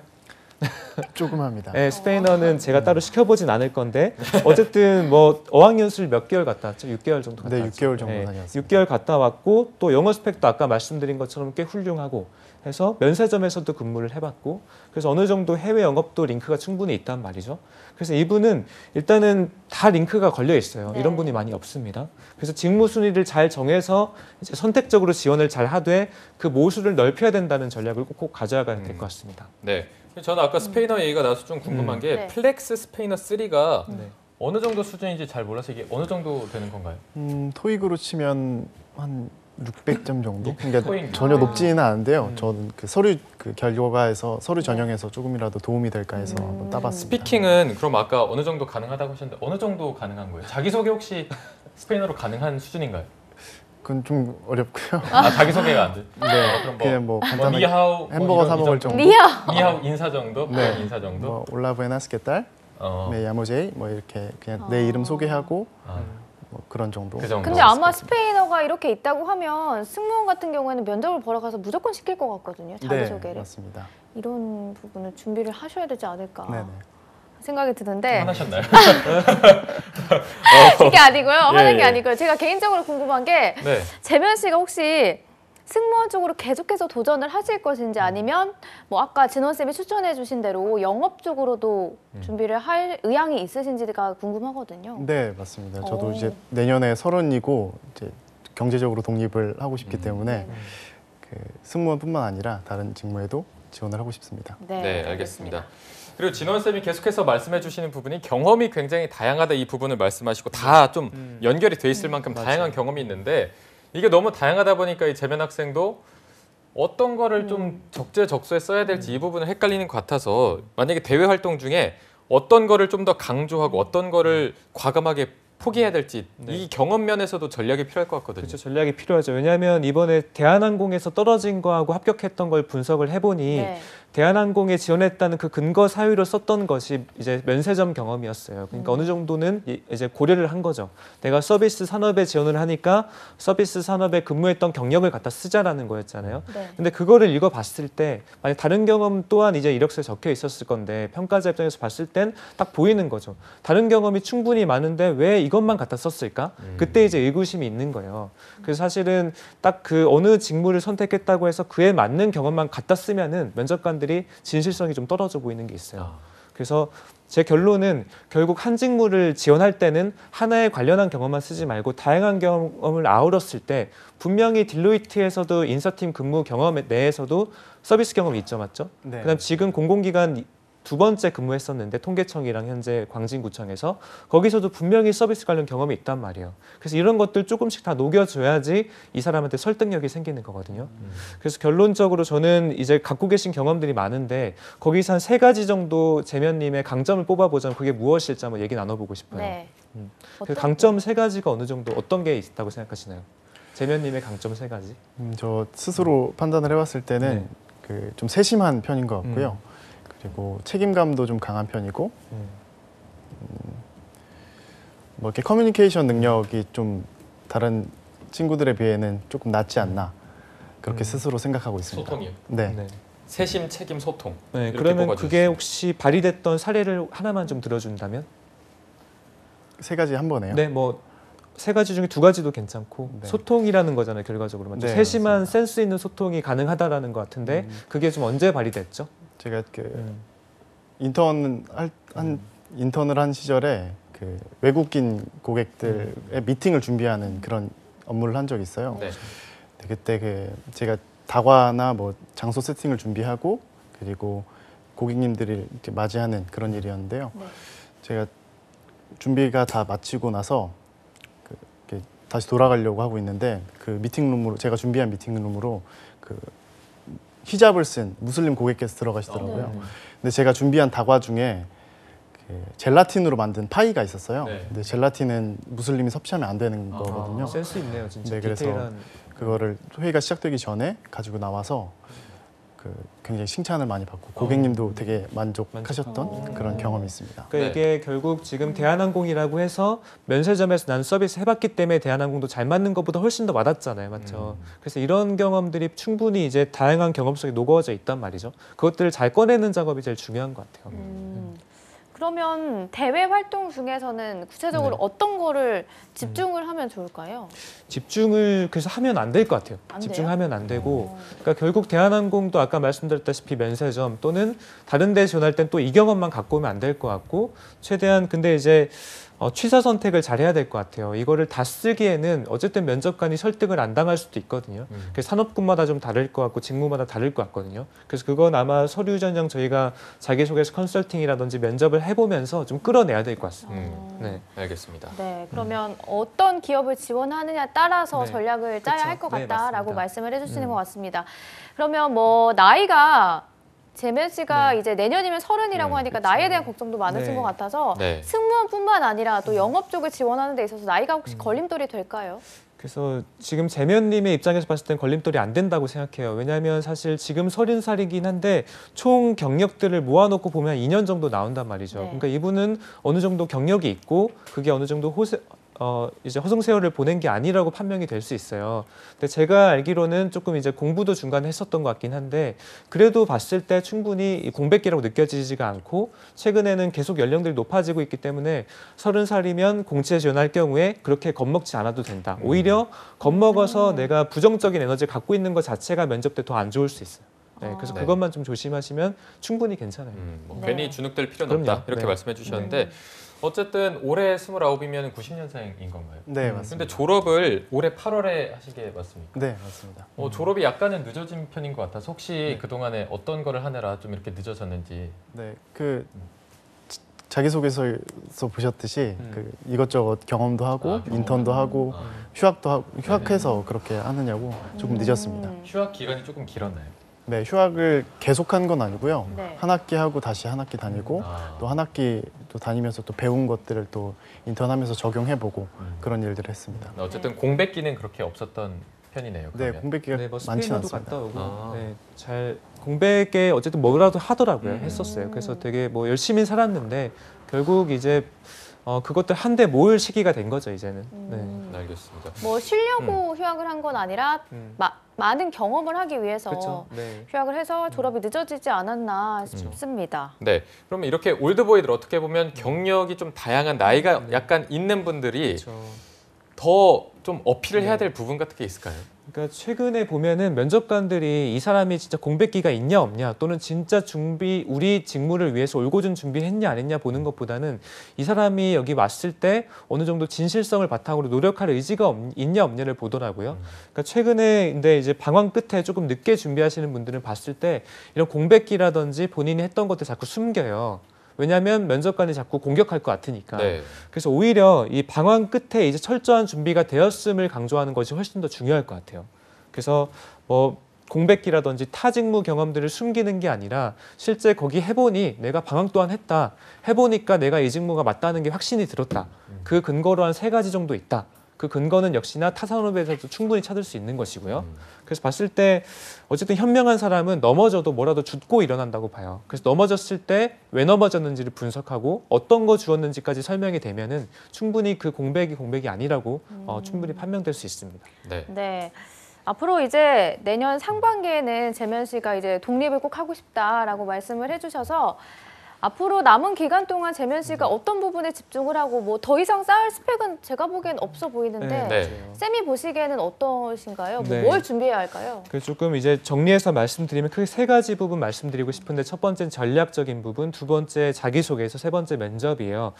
조금 합니다. 네, 스페인어는 제가 따로 시켜보진 않을 건데 어쨌든 뭐 어학연수를 몇 개월 갔다 왔죠? 6개월 정도 갔다 네, 왔죠? 6개월 정도 다녀왔습니다. 6개월 갔다 왔고 또 영어 스펙도 아까 말씀드린 것처럼 꽤 훌륭하고 해서 면세점에서도 근무를 해봤고 그래서 어느 정도 해외 영업도 링크가 충분히 있단 말이죠. 그래서 이분은 일단은 다 링크가 걸려 있어요. 네. 이런 분이 많이 없습니다. 그래서 직무 순위를 잘 정해서 이제 선택적으로 지원을 잘 하되 그 모수를 넓혀야 된다는 전략을 꼭 가져가야 될 것 같습니다. 네. 저는 아까 스페인어 얘기가 나와서 좀 궁금한 게 네. 플렉스 스페인어 3가 네. 어느 정도 수준인지 잘 몰라서 이게 어느 정도 되는 건가요? 토익으로 치면 한 600점 정도? 그러니까 토익. 전혀 높지는 않은데요. 저는 그 서류 결과에서 서류 전형에서 조금이라도 도움이 될까 해서 한번 따봤습니다. 스피킹은 그럼 아까 어느 정도 가능하다고 하셨는데 어느 정도 가능한 거예요? 자기소개 혹시 스페인어로 가능한 수준인가요? 그건 좀 어렵고요. 자기소개가 안 돼? 네, 그럼 그냥 뭐 간단하게 니하오 햄버거 사 먹을 정도. 니하오 인사 정도? 네. 인사 정도? 뭐 올라부에나스 깨딸, 네 야모제이 뭐 이렇게 그냥 내 이름 소개하고 뭐 그런 정도. 그 정도. 근데 아마 스페인어가 이렇게 있다고 하면 승무원 같은 경우에는 면접을 보러 가서 무조건 시킬 것 같거든요. 네, 자기소개를. 맞습니다. 이런 부분을 준비를 하셔야 되지 않을까 네네. 생각이 드는데 화나셨나요? 이게 아니고요. 하는 예, 게 예. 아니고요. 제가 개인적으로 궁금한 게 네. 재면 씨가 혹시 승무원 쪽으로 계속해서 도전을 하실 것인지 아니면 뭐 아까 진원 쌤이 추천해 주신 대로 영업 쪽으로도 준비를 할 의향이 있으신지가 궁금하거든요. 네, 맞습니다. 저도 오. 이제 내년에 30이고 이제 경제적으로 독립을 하고 싶기 때문에 그 승무원뿐만 아니라 다른 직무에도 지원을 하고 싶습니다. 네, 알겠습니다. 그리고 진원 쌤이 계속해서 말씀해 주시는 부분이 경험이 굉장히 다양하다 이 부분을 말씀하시고 다 좀 연결이 돼 있을 만큼 다양한 경험이 있는데 이게 너무 다양하다 보니까 이 재면 학생도 어떤 거를 좀 적재적소에 써야 될지 이 부분을 헷갈리는 것 같아서 만약에 대외 활동 중에 어떤 거를 좀 더 강조하고 어떤 거를 과감하게 포기해야 될지 이 경험 면에서도 전략이 필요할 것 같거든요. 그렇죠. 전략이 필요하죠. 왜냐하면 이번에 대한항공에서 떨어진 거하고 합격했던 걸 분석을 해보니 대한항공에 지원했다는 그 근거 사유로 썼던 것이 이제 면세점 경험이었어요. 그러니까 어느 정도는 이제 고려를 한 거죠. 내가 서비스 산업에 지원을 하니까 서비스 산업에 근무했던 경력을 갖다 쓰자라는 거였잖아요. 근데 그거를 읽어봤을 때 만약 다른 경험 또한 이제 이력서에 적혀 있었을 건데 평가자 입장에서 봤을 땐 딱 보이는 거죠. 다른 경험이 충분히 많은데 왜 이것만 갖다 썼을까? 그때 이제 의구심이 있는 거예요. 그래서 사실은 딱 그 어느 직무를 선택했다고 해서 그에 맞는 경험만 갖다 쓰면은 면접관들이 진실성이 좀 떨어져 보이는 게 있어요. 그래서 제 결론은 결국 한 직무를 지원할 때는 하나에 관련한 경험만 쓰지 말고 다양한 경험을 아우렀을 때 분명히 딜로이트에서도 인사팀 근무 경험 내에서도 서비스 경험이 있죠, 맞죠? 네. 그다음 지금 공공기관 2번째 근무했었는데 통계청이랑 현재 광진구청에서 거기서도 분명히 서비스 관련 경험이 있단 말이에요. 그래서 이런 것들 조금씩 다 녹여줘야지 이 사람한테 설득력이 생기는 거거든요. 그래서 결론적으로 저는 이제 갖고 계신 경험들이 많은데 거기서 한 3가지 정도 재면님의 강점을 뽑아보자면 그게 무엇일지 한번 얘기 나눠보고 싶어요. 네. 그 강점 3가지가 어느 정도 어떤 게 있다고 생각하시나요? 재면님의 강점 3가지? 저 스스로 판단을 해봤을 때는 그 좀 세심한 편인 것 같고요. 그리고 책임감도 좀 강한 편이고 뭐 이렇게 커뮤니케이션 능력이 좀 다른 친구들에 비해는 조금 낮지 않나 그렇게 스스로 생각하고 있습니다. 소통이요? 네. 세심, 책임, 소통. 네, 이렇게 그러면 뽑아주셨어요. 그게 혹시 발휘됐던 사례를 하나만 좀 들어준다면? 3가지 한 번에요? 네, 뭐 3가지 중에 2가지도 괜찮고 소통이라는 거잖아요, 결과적으로. 맞죠? 네, 세심한 맞습니다. 센스 있는 소통이 가능하다라는 것 같은데 그게 좀 언제 발휘됐죠? 제가 그 인턴을 한 시절에 그 외국인 고객들의 미팅을 준비하는 그런 업무를 한 적이 있어요. 네. 그때 그 제가 다과나 뭐 장소 세팅을 준비하고 그리고 고객님들이 이렇게 맞이하는 그런 일이었는데요. 제가 준비가 다 마치고 나서 이렇게 다시 돌아가려고 하고 있는데 그 미팅룸으로 제가 준비한 미팅룸으로 그 히잡을 쓴 무슬림 고객께서 들어가시더라고요. 근데 제가 준비한 다과 중에 그 젤라틴으로 만든 파이가 있었어요. 근데 젤라틴은 무슬림이 섭취하면 안 되는 거거든요. 센스 있네요, 진짜. 네, 그래서 디테일한. 그거를 회의가 시작되기 전에 가지고 나와서 그 굉장히 칭찬을 많이 받고 고객님도 되게 만족하셨던 그런 경험이 있습니다. 그러니까 이게 결국 지금 대한항공이라고 해서 면세점에서 난 서비스 해봤기 때문에 대한항공도 잘 맞는 것보다 훨씬 더 와닿잖아요, 맞죠? 그래서 이런 경험들이 충분히 이제 다양한 경험 속에 녹아져 있단 말이죠. 그것들을 잘 꺼내는 작업이 제일 중요한 것 같아요. 그러면 대외 활동 중에서는 구체적으로 어떤 거를 집중을 하면 좋을까요? 집중을 그래서 하면 안 될 것 같아요. 안 집중하면 안 되고, 그러니까 결국 대한항공도 아까 말씀드렸다시피 면세점 또는 다른 데 지원할 땐 또 이 경험만 갖고 오면 안 될 것 같고, 최대한 근데 이제 취사 선택을 잘 해야 될 것 같아요. 이거를 다 쓰기에는 어쨌든 면접관이 설득을 안 당할 수도 있거든요. 그래서 산업군마다 좀 다를 것 같고 직무마다 다를 것 같거든요. 그래서 그건 아마 서류 전형 저희가 자기소개서 컨설팅이라든지 면접을 해보면서 좀 끌어내야 될 것 같습니다. 네, 알겠습니다. 네, 그러면 어떤 기업을 지원하느냐에 따라서 네. 전략을 짜야 그쵸. 할 것 네, 같다라고 맞습니다. 말씀을 해주시는 것 같습니다. 그러면 뭐 나이가 재면 씨가 이제 내년이면 30이라고 하니까 나이에 대한 걱정도 많으신 것 같아서 승무원뿐만 아니라 또 영업 쪽을 지원하는 데 있어서 나이가 혹시 걸림돌이 될까요? 그래서 지금 재면님의 입장에서 봤을 땐 걸림돌이 안 된다고 생각해요. 왜냐하면 사실 지금 30살이긴 한데 총 경력들을 모아놓고 보면 2년 정도 나온단 말이죠. 그러니까 이분은 어느 정도 경력이 있고 그게 어느 정도 이제 허송세월을 보낸 게 아니라고 판명이 될 수 있어요. 근데 제가 알기로는 조금 이제 공부도 중간에 했었던 것 같긴 한데 그래도 봤을 때 충분히 공백기라고 느껴지지가 않고 최근에는 계속 연령들이 높아지고 있기 때문에 30살이면 공채 지원할 경우에 그렇게 겁먹지 않아도 된다. 오히려 겁먹어서 내가 부정적인 에너지를 갖고 있는 것 자체가 면접 때 더 안 좋을 수 있어요. 네, 그래서 그것만 좀 조심하시면 충분히 괜찮아요. 괜히 주눅들 필요는 없다 이렇게 말씀해 주셨는데 어쨌든 올해 29이면 90년생인 건가요? 네, 맞습니다. 근데 졸업을 올해 8월에 하시게 맞습니까? 네, 맞습니다. 졸업이 약간은 늦어진 편인 것 같아서 혹시 그동안에 어떤 거를 하느라 좀 이렇게 늦어졌는지. 네, 그 자기소개서에서 보셨듯이 그 이것저것 경험도 하고 인턴도 하고 휴학도 하고 휴학해서 그렇게 하느냐고 조금 늦었습니다. 휴학 기간이 조금 길었나요? 네, 휴학을 계속한 건 아니고요. 네. 한 학기 하고 다시 한 학기 다니고 또 한 학기 또 다니면서 또 배운 것들을 또 인턴하면서 적용해보고 그런 일들을 했습니다. 어쨌든 공백기는 그렇게 없었던 편이네요. 네, 그러면. 공백기가 네, 뭐 많지는 스페인어도 않습니다. 갔다 오고 아. 네, 잘 공백에 어쨌든 뭐라도 하더라고요. 했었어요. 그래서 되게 뭐 열심히 살았는데 결국 이제 그것들 한데 모을 시기가 된 거죠, 이제는. 네. 알겠습니다. 뭐 쉬려고 휴학을 한 건 아니라 많은 경험을 하기 위해서 그렇죠. 네. 휴학을 해서 졸업이 늦어지지 않았나 싶습니다. 네, 그러면 이렇게 올드보이들 어떻게 보면 경력이 좀 다양한 나이가 약간 있는 분들이 그렇죠. 더 좀 어필을 해야 될 부분 같은 게 있을까요? 그러니까 최근에 보면은 면접관들이 이 사람이 진짜 공백기가 있냐 없냐 또는 진짜 우리 직무를 위해서 올고준 준비했냐 안 했냐 보는 것보다는 이 사람이 여기 왔을 때 어느 정도 진실성을 바탕으로 노력할 의지가 있냐 없냐를 보더라고요. 그러니까 최근에 근데 이제 방황 끝에 조금 늦게 준비하시는 분들은 봤을 때 이런 공백기라든지 본인이 했던 것들 자꾸 숨겨요. 왜냐하면 면접관이 자꾸 공격할 것 같으니까. 네. 그래서 오히려 이 방황 끝에 이제 철저한 준비가 되었음을 강조하는 것이 훨씬 더 중요할 것 같아요. 그래서 뭐 공백기라든지 타 직무 경험들을 숨기는 게 아니라 실제 거기 해보니 내가 방황 또한 했다. 해보니까 내가 이 직무가 맞다는 게 확신이 들었다. 그 근거로 한 3가지 정도 있다. 그 근거는 역시나 타 산업에서도 충분히 찾을 수 있는 것이고요. 그래서 봤을 때 어쨌든 현명한 사람은 넘어져도 뭐라도 줍고 일어난다고 봐요. 그래서 넘어졌을 때 왜 넘어졌는지를 분석하고 어떤 거 주었는지까지 설명이 되면은 충분히 그 공백이 아니라고 충분히 판명될 수 있습니다. 네. 네. 앞으로 이제 내년 상반기에는 재면 씨가 이제 독립을 꼭 하고 싶다라고 말씀을 해주셔서 앞으로 남은 기간 동안 재면 씨가 어떤 부분에 집중을 하고 뭐 더 이상 쌓을 스펙은 제가 보기엔 없어 보이는데 네. 쌤이 보시기에는 어떠신가요? 네. 뭘 준비해야 할까요? 그래서 조금 이제 정리해서 말씀드리면 크게 3가지 부분 말씀드리고 싶은데 첫 번째는 전략적인 부분, 두 번째 자기소개서, 세 번째 면접이에요.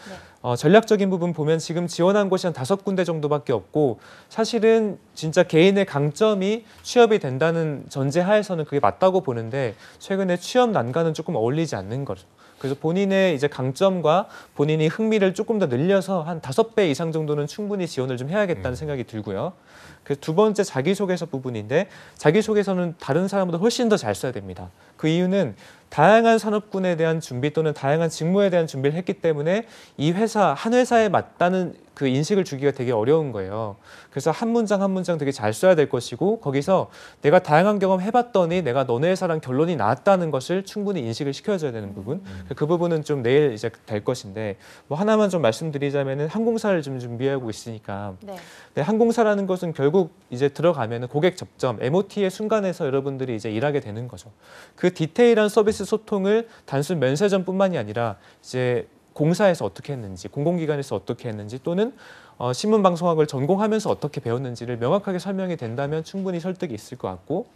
전략적인 부분 보면 지금 지원한 곳이 한 5군데 정도밖에 없고 사실은 진짜 개인의 강점이 취업이 된다는 전제하에서는 그게 맞다고 보는데 최근에 취업 난관은 조금 어울리지 않는 거죠. 그래서 본인의 이제 강점과 본인이 흥미를 조금 더 늘려서 한 5배 이상 정도는 충분히 지원을 좀 해야겠다는 생각이 들고요. 그래서 두 번째 자기소개서 부분인데 자기소개서는 다른 사람보다 훨씬 더 잘 써야 됩니다. 그 이유는 다양한 산업군에 대한 준비 또는 다양한 직무에 대한 준비를 했기 때문에 이 회사, 한 회사에 맞다는 그 인식을 주기가 되게 어려운 거예요. 그래서 한 문장 한 문장 되게 잘 써야 될 것이고 거기서 내가 다양한 경험 해봤더니 내가 너네 회사랑 결론이 나왔다는 것을 충분히 인식을 시켜줘야 되는 부분. 그 부분은 좀 내일 이제 될 것인데 뭐 하나만 좀 말씀드리자면은 항공사를 좀 준비하고 있으니까 네, 항공사라는 것은 결국 이제 들어가면은 고객 접점, MOT의 순간에서 여러분들이 이제 일하게 되는 거죠. 그 디테일한 서비스 소통을 단순 면세점뿐만이 아니라 이제 공사에서 어떻게 했는지, 공공기관에서 어떻게 했는지 또는 신문방송학을 전공하면서 어떻게 배웠는지를 명확하게 설명이 된다면 충분히 설득이 있을 것 같고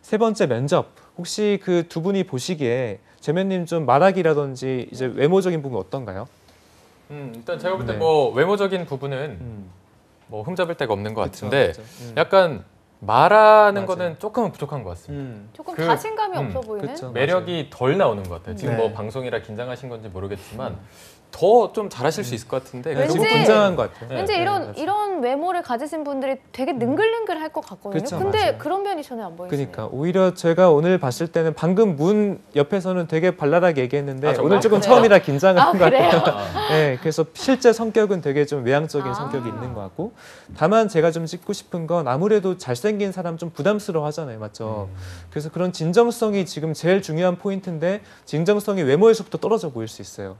세 번째 면접. 혹시 그 두 분이 보시기에 재면님 좀 말하기라든지 이제 외모적인 부분 어떤가요? 일단 제가 볼 때 네. 뭐 외모적인 부분은 뭐 흠잡을 데가 없는 것 그쵸, 같은데 그쵸. 약간 말하는 맞아요. 거는 조금은 부족한 것 같습니다. 조금 그- 자신감이 없어 보이는? 그쵸. 매력이 덜 나오는 것 같아요. 지금 네. 뭐 방송이라 긴장하신 건지 모르겠지만 더 좀 잘하실 수 있을 것 같은데 왠지- 너무 긴장한 것 같아요. 왠지 네, 이런 외모를 가지신 분들이 되게 능글능글할 것 같거든요. 그쵸, 근데 맞아요. 그런 면이 전혀 안 보이시네요. 그러니까 오히려 제가 오늘 봤을 때는 방금 문 옆에서는 되게 발랄하게 얘기했는데 아, 정말? 오늘 조금 그래요? 처음이라 긴장한 아, 것 그래요? 같아요. 네, 그래서 실제 성격은 되게 좀 외향적인 아. 성격이 있는 것 같고 다만 제가 좀 짚고 싶은 건 아무래도 잘생긴 사람 좀 부담스러워 하잖아요. 맞죠? 그래서 그런 진정성이 지금 제일 중요한 포인트인데 진정성이 외모에서부터 떨어져 보일 수 있어요.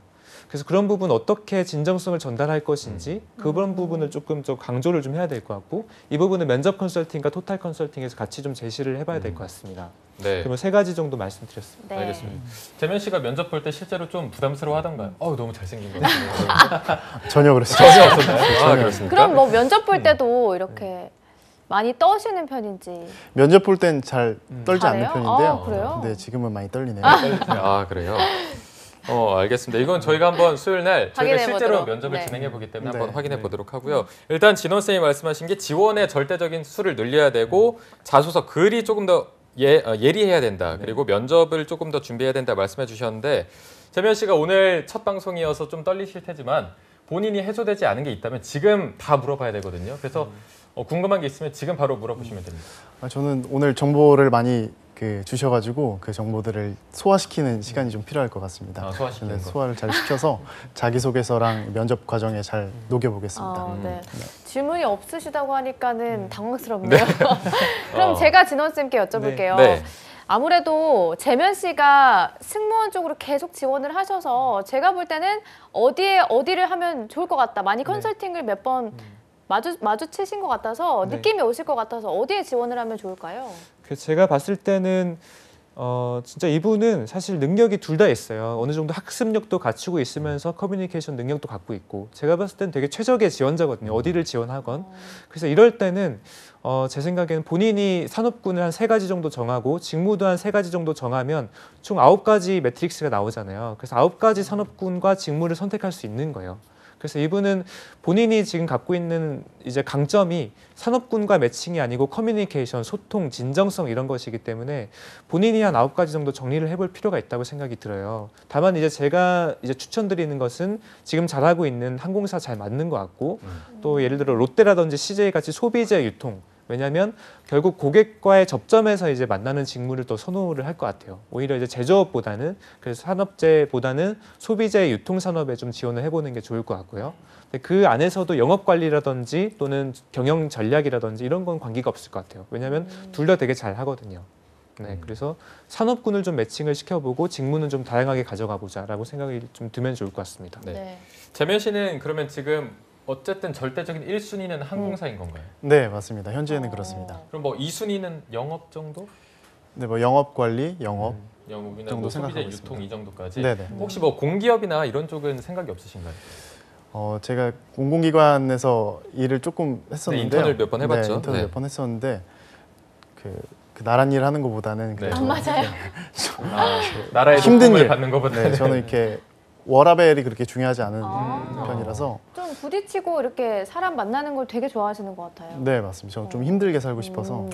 그래서 그런 부분 어떻게 진정성을 전달할 것인지 그런 부분을 조금 더 강조를 좀 해야 될 것 같고 이 부분은 면접 컨설팅과 토탈 컨설팅에서 같이 좀 제시를 해봐야 될 것 같습니다. 네. 그러면 3가지 정도 말씀드렸습니다. 네. 알겠습니다. 재면 씨가 면접 볼 때 실제로 좀 부담스러워하던가요? 너무 잘생긴 것 같아요. 전혀 그렇지 전혀 없었나요? 아, 그렇습니까? 그럼 뭐 면접 볼 때도 이렇게 많이 떠시는 편인지. 면접 볼 땐 잘 떨지 잘해요? 않는 편인데요. 아, 그래요? 근데 지금은 많이 떨리네요. 아, 그래요? 알겠습니다. 이건 저희가 한번 수요일 날 저희가 확인해 실제로 보도록. 면접을 네. 진행해 보기 때문에 네. 한번 확인해 보도록 하고요. 일단 진원 쌤이 말씀하신 게 지원의 절대적인 수를 늘려야 되고 자소서 글이 조금 더 예리해야 된다. 그리고 면접을 조금 더 준비해야 된다 말씀해 주셨는데 재면 씨가 오늘 첫 방송이어서 좀 떨리실 테지만 본인이 해소되지 않은 게 있다면 지금 다 물어봐야 되거든요. 그래서 궁금한 게 있으면 지금 바로 물어보시면 됩니다. 저는 오늘 정보를 많이 주셔가지고 그 정보들을 소화시키는 시간이 좀 필요할 것 같습니다. 소화시키는 거. 소화를 잘 시켜서 자기소개서랑 면접 과정에 잘 녹여보겠습니다. 네. 질문이 없으시다고 하니까는 당황스럽네요. 그럼 제가 진원 쌤께 여쭤볼게요. 네. 아무래도 재면 씨가 승무원 쪽으로 계속 지원을 하셔서 제가 볼 때는 어디를 하면 좋을 것 같다. 많이 컨설팅을 몇 번 마주치신 것 같아서 느낌이 오실 것 같아서 어디에 지원을 하면 좋을까요? 제가 봤을 때는 진짜 이분은 사실 능력이 둘 다 있어요. 어느 정도 학습력도 갖추고 있으면서 커뮤니케이션 능력도 갖고 있고 제가 봤을 땐 되게 최적의 지원자거든요. 어디를 지원하건. 그래서 이럴 때는 제 생각에는 본인이 산업군을 한 3가지 정도 정하고 직무도 한 3가지 정도 정하면 총 9가지 매트릭스가 나오잖아요. 그래서 9가지 산업군과 직무를 선택할 수 있는 거예요. 그래서 이분은 본인이 지금 갖고 있는 이제 강점이 산업군과 매칭이 아니고 커뮤니케이션, 소통, 진정성 이런 것이기 때문에 본인이 한 9가지 정도 정리를 해볼 필요가 있다고 생각이 들어요. 다만 이제 제가 이제 추천드리는 것은 지금 잘하고 있는 항공사 잘 맞는 것 같고 또 예를 들어 롯데라든지 CJ 같이 소비재 유통 왜냐하면 결국 고객과의 접점에서 이제 만나는 직무를 또 선호를 할 것 같아요. 오히려 이제 제조업보다는 그래서 산업재보다는 소비재 유통 산업에 좀 지원을 해보는 게 좋을 것 같고요. 근데 그 안에서도 영업 관리라든지 또는 경영 전략이라든지 이런 건 관계가 없을 것 같아요. 왜냐하면 둘 다 되게 잘 하거든요. 네, 그래서 산업군을 좀 매칭을 시켜보고 직무는 좀 다양하게 가져가 보자라고 생각이 좀 들면 좋을 것 같습니다. 네. 재면 씨는 그러면 지금 어쨌든 절대적인 1순위는 항공사인 건가요? 네, 맞습니다. 현재는 그렇습니다. 그럼 뭐 2순위는 영업 정도? 네, 뭐 영업 관리, 영업이나 정도 뭐 소비재 생각하고 유통 있습니다. 이 정도까지. 네네. 혹시 뭐 공기업이나 이런 쪽은 생각이 없으신가요? 제가 공공기관에서 일을 조금 했었는데요. 네, 인턴을 몇 번 해봤죠. 네, 인턴을 몇 번 했었는데 그 나란 일 하는 것보다는 네. 맞아요. 나라의 힘든 도움을 일. 받는 것보다는 네, 저는 이렇게 워라벨이 그렇게 중요하지 않은 편이라서 좀 부딪히고 이렇게 사람 만나는 걸 되게 좋아하시는 것 같아요. 네, 맞습니다. 저는 좀 힘들게 살고 싶어서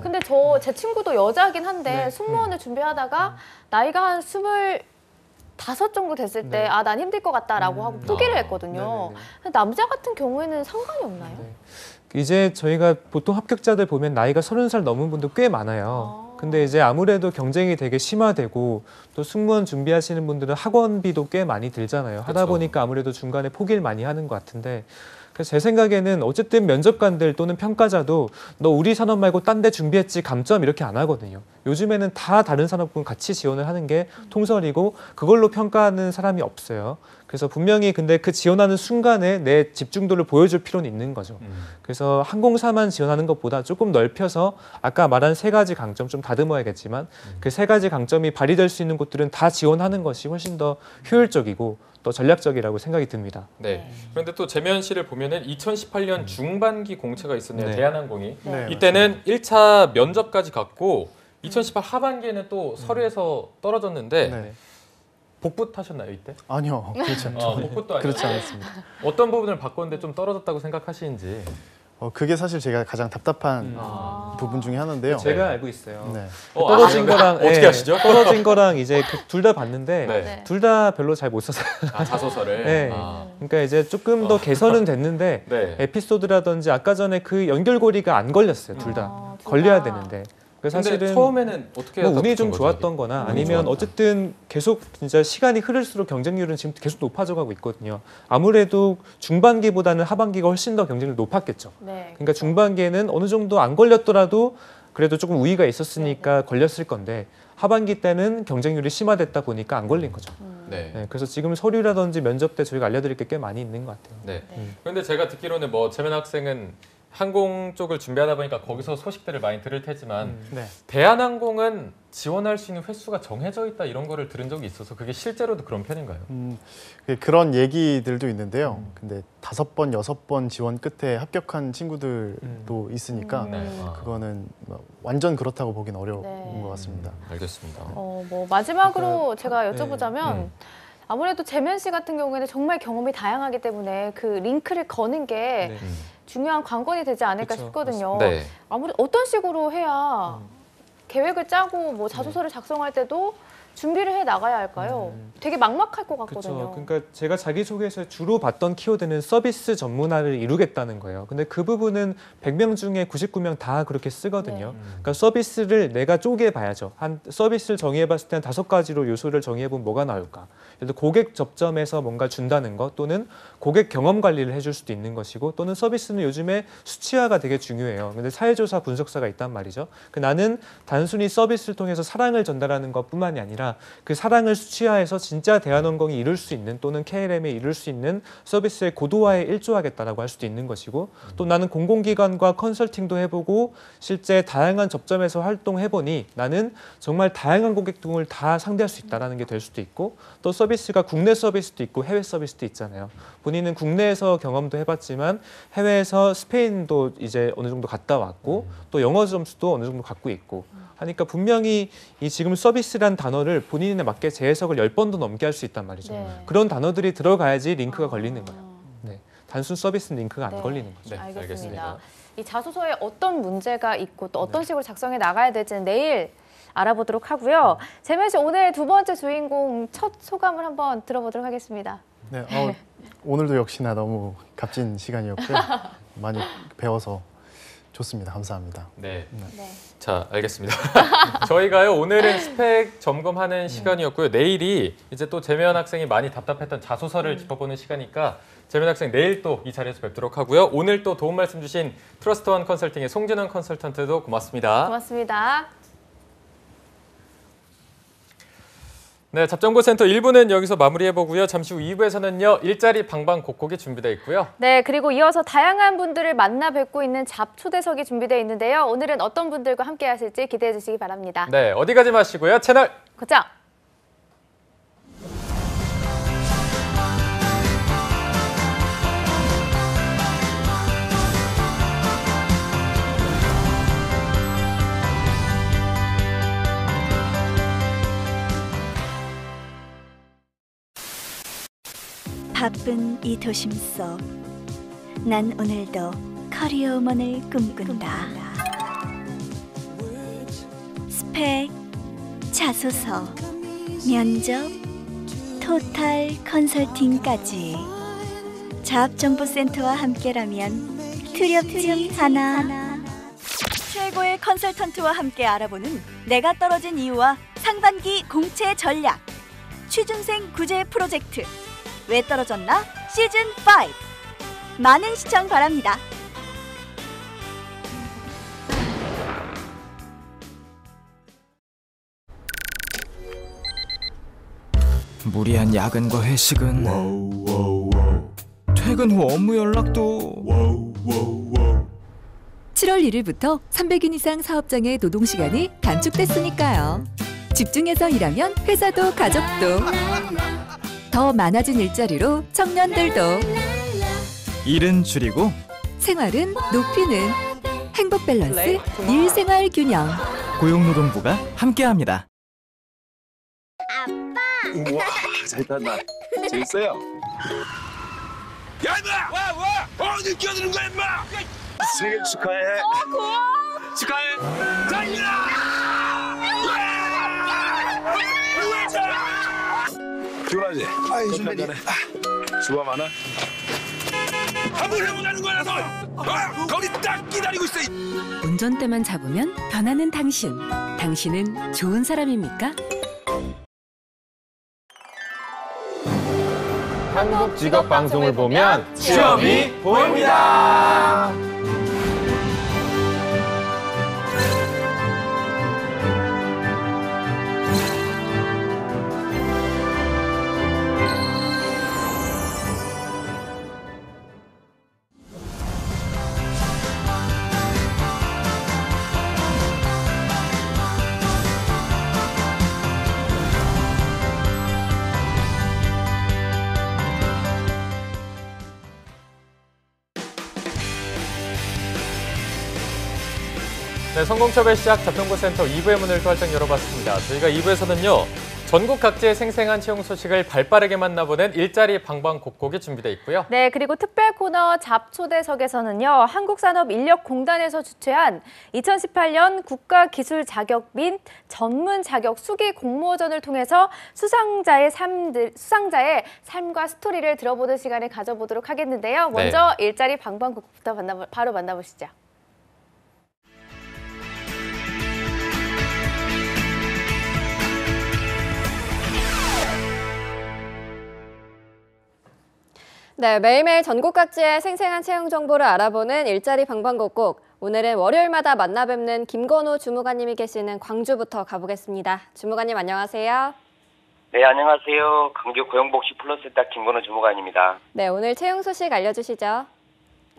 근데 제 친구도 여자긴 한데 승무원을 준비하다가 나이가 한 25 정도 됐을 때 난 힘들 것 같다라고 하고 포기를 했거든요. 근데 남자 같은 경우에는 상관이 없나요? 이제 저희가 보통 합격자들 보면 나이가 30살 넘은 분도 꽤 많아요. 근데 이제 아무래도 경쟁이 되게 심화되고 또 승무원 준비하시는 분들은 학원비도 꽤 많이 들잖아요. 하다 보니까 아무래도 중간에 포기를 많이 하는 것 같은데 그래서 제 생각에는 어쨌든 면접관들 또는 평가자도 너 우리 산업 말고 딴 데 준비했지 감점 이렇게 안 하거든요. 요즘에는 다 다른 산업군 같이 지원을 하는 게 통설이고 그걸로 평가하는 사람이 없어요. 그래서 분명히 근데 그 지원하는 순간에 내 집중도를 보여줄 필요는 있는 거죠. 그래서 항공사만 지원하는 것보다 조금 넓혀서 아까 말한 3가지 강점 좀 다듬어야겠지만 그 3가지 강점이 발휘될 수 있는 곳들은 다 지원하는 것이 훨씬 더 효율적이고 또 전략적이라고 생각이 듭니다. 네. 그런데 또 재면 씨를 보면은 2018년 중반기 공채가 있었네요. 네. 대한항공이. 네, 이때는 1차 면접까지 갔고 2018 하반기에는 또 서류에서 떨어졌는데 네. 복부 타셨나요 이때? 아니요, 그렇지 않죠. 복부도 아니었어요. 그렇지 않았습니다. 어떤 부분을 바꿨는데 좀 떨어졌다고 생각하시는지. 그게 사실 제가 가장 답답한 부분 중에 하나인데요. 제가 알고 있어요. 네. 떨어진 거랑 어떻게 아시죠? 떨어진 거랑 이제 둘 다 봤는데 네. 둘 다 별로 잘 못 썼어요. 자소서를. 네. 그러니까 이제 조금 더 개선은 됐는데 네. 에피소드라든지 아까 전에 그 연결고리가 안 걸렸어요. 둘 다. 걸려야 되는데. 그래서 근데 사실은 처음에는 어떻게 뭐 운이 붙은 좀 거죠, 좋았던 이게? 거나 운이 아니면 좋았다. 어쨌든 계속 진짜 시간이 흐를수록 경쟁률은 지금 계속 높아져 가고 있거든요. 아무래도 중반기보다는 하반기가 훨씬 더 경쟁률이 높았겠죠. 네. 그러니까 중반기에는 어느 정도 안 걸렸더라도 그래도 조금 우위가 있었으니까 걸렸을 건데 하반기 때는 경쟁률이 심화됐다 보니까 안 걸린 거죠. 네. 네, 그래서 지금 서류라든지 면접 때 저희가 알려드릴 게 꽤 많이 있는 것 같아요. 네. 그런데 제가 듣기로는 뭐 재면 학생은 항공 쪽을 준비하다 보니까 거기서 소식들을 많이 들을 테지만 네. 대한항공은 지원할 수 있는 횟수가 정해져 있다 이런 거를 들은 적이 있어서 그게 실제로도 그런 편인가요? 그런 얘기들도 있는데요. 근데 5번, 6번 지원 끝에 합격한 친구들도 있으니까 네. 그거는 뭐 완전 그렇다고 보긴 어려운 네. 것 같습니다. 알겠습니다. 뭐 마지막으로 제가 여쭤보자면 아무래도 재면 씨 같은 경우에는 정말 경험이 다양하기 때문에 그 링크를 거는 게 중요한 관건이 되지 않을까 그쵸, 싶거든요. 네. 어떤 식으로 해야 계획을 짜고 뭐 자소서를 작성할 때도 준비를 해 나가야 할까요? 되게 막막할 것 같거든요. 그렇죠. 그러니까 제가 자기소개에서 주로 봤던 키워드는 서비스 전문화를 이루겠다는 거예요. 근데 그 부분은 100명 중에 99명 다 그렇게 쓰거든요. 그러니까 서비스를 내가 쪼개봐야죠. 한 서비스를 정의해봤을 때는 5가지로 요소를 정의해보면 뭐가 나올까? 예를 들어 고객 접점에서 뭔가 준다는 것, 또는 고객 경험 관리를 해줄 수도 있는 것이고, 또는 서비스는 요즘에 수치화가 되게 중요해요. 근데 사회조사 분석사가 있단 말이죠. 나는 단순히 서비스를 통해서 사랑을 전달하는 것뿐만이 아니라 그 사랑을 수치화해서 진짜 대한원공이 이룰 수 있는, 또는 KLM이 이룰 수 있는 서비스의 고도화에 일조하겠다라고 할 수도 있는 것이고, 또 나는 공공기관과 컨설팅도 해보고 실제 다양한 접점에서 활동해보니 나는 정말 다양한 고객 등을 다 상대할 수 있다는 게 될 수도 있고, 또 서비스가 국내 서비스도 있고 해외 서비스도 있잖아요. 본인은 국내에서 경험도 해봤지만 해외에서 스페인도 이제 어느 정도 갔다 왔고, 또 영어 점수도 어느 정도 갖고 있고 하니까 분명히 이 지금 서비스란 단어를 본인에 맞게 재해석을 10번도 넘게 할 수 있단 말이죠. 네. 그런 단어들이 들어가야지 링크가 걸리는 거예요. 네. 단순 서비스 링크가 안 걸리는 거죠. 네, 알겠습니다. 이 자소서에 어떤 문제가 있고 또 어떤 식으로 작성해 나가야 될지는 내일 알아보도록 하고요. 재면 씨, 오늘 두 번째 주인공 첫 소감을 한번 들어보도록 하겠습니다. 네, 오늘도 역시나 너무 값진 시간이었고요. 많이 배워서 좋습니다. 감사합니다. 네. 네. 자, 알겠습니다. 저희가요, 오늘은 스펙 점검하는 시간이었고요. 내일이 이제 또 재면 학생이 많이 답답했던 자소서를 짚어보는 시간이니까 재면 학생 내일 또 이 자리에서 뵙도록 하고요. 오늘 또 도움 말씀 주신 트러스트원 컨설팅의 송진원 컨설턴트도 고맙습니다. 고맙습니다. 네, 잡정보센터 1부는 여기서 마무리해보고요. 잠시 후 2부에서는요. 일자리 방방곡곡이 준비되어 있고요. 네, 그리고 이어서 다양한 분들을 만나 뵙고 있는 잡 초대석이 준비되어 있는데요. 오늘은 어떤 분들과 함께 하실지 기대해 주시기 바랍니다. 네, 어디 가지 마시고요. 채널 고정! 바쁜 이 도심 속 난 오늘도 커리어우먼을 꿈꾼다. 스펙, 자소서, 면접, 토탈 컨설팅까지 잡정보센터와 함께라면 두렵지 않아. 최고의 컨설턴트와 함께 알아보는 내가 떨어진 이유와 상반기 공채 전략. 취준생 구제 프로젝트 왜 떨어졌나? 시즌5 많은 시청 바랍니다. 무리한 야근과 회식은 퇴근 후 업무 연락도 7월 1일부터 300인 이상 사업장의 노동시간이 단축됐으니까요. 집중해서 일하면 회사도 가족도 더 많아진 일자리로 청년들도 일은 줄이고 생활은 높이는 행복 밸런스 일생활 균형 고용노동부가 함께합니다. 우와, 잘 탔나? 재밌어요? 야, 임마! 와! 어디 끼어드는 거야, 임마! 생일 축하해. 고마워. 축하해. 달리라! 피곤하지? 아이, 선배님. 수고 많아. 한번 해보자는 거라서! 거기 딱 기다리고 있어! 운전대만 잡으면 변하는 당신. 당신은 좋은 사람입니까? 한국 직업 방송을 보면 취업이 보입니다. 네, 성공첩의 시작 잡정보센터 2부의 문을 또 활짝 열어봤습니다. 저희가 2부에서는요. 전국 각지의 생생한 채용 소식을 발빠르게 만나보는 일자리 방방곡곡이 준비되어 있고요. 네, 그리고 특별 코너 잡초대석에서는요. 한국산업인력공단에서 주최한 2018년 국가기술 자격 및 전문 자격 수기 공모전을 통해서 수상자의 삶과 스토리를 들어보는 시간을 가져보도록 하겠는데요. 먼저 일자리 방방곡곡부터 바로 만나보시죠. 네, 매일매일 전국 각지의 생생한 채용 정보를 알아보는 일자리 방방곡곡. 오늘은 월요일마다 만나뵙는 김건우 주무관님이 계시는 광주부터 가보겠습니다. 주무관님 안녕하세요. 네, 안녕하세요. 광주 고용복지 플러스센터 김건우 주무관입니다. 네, 오늘 채용 소식 알려주시죠.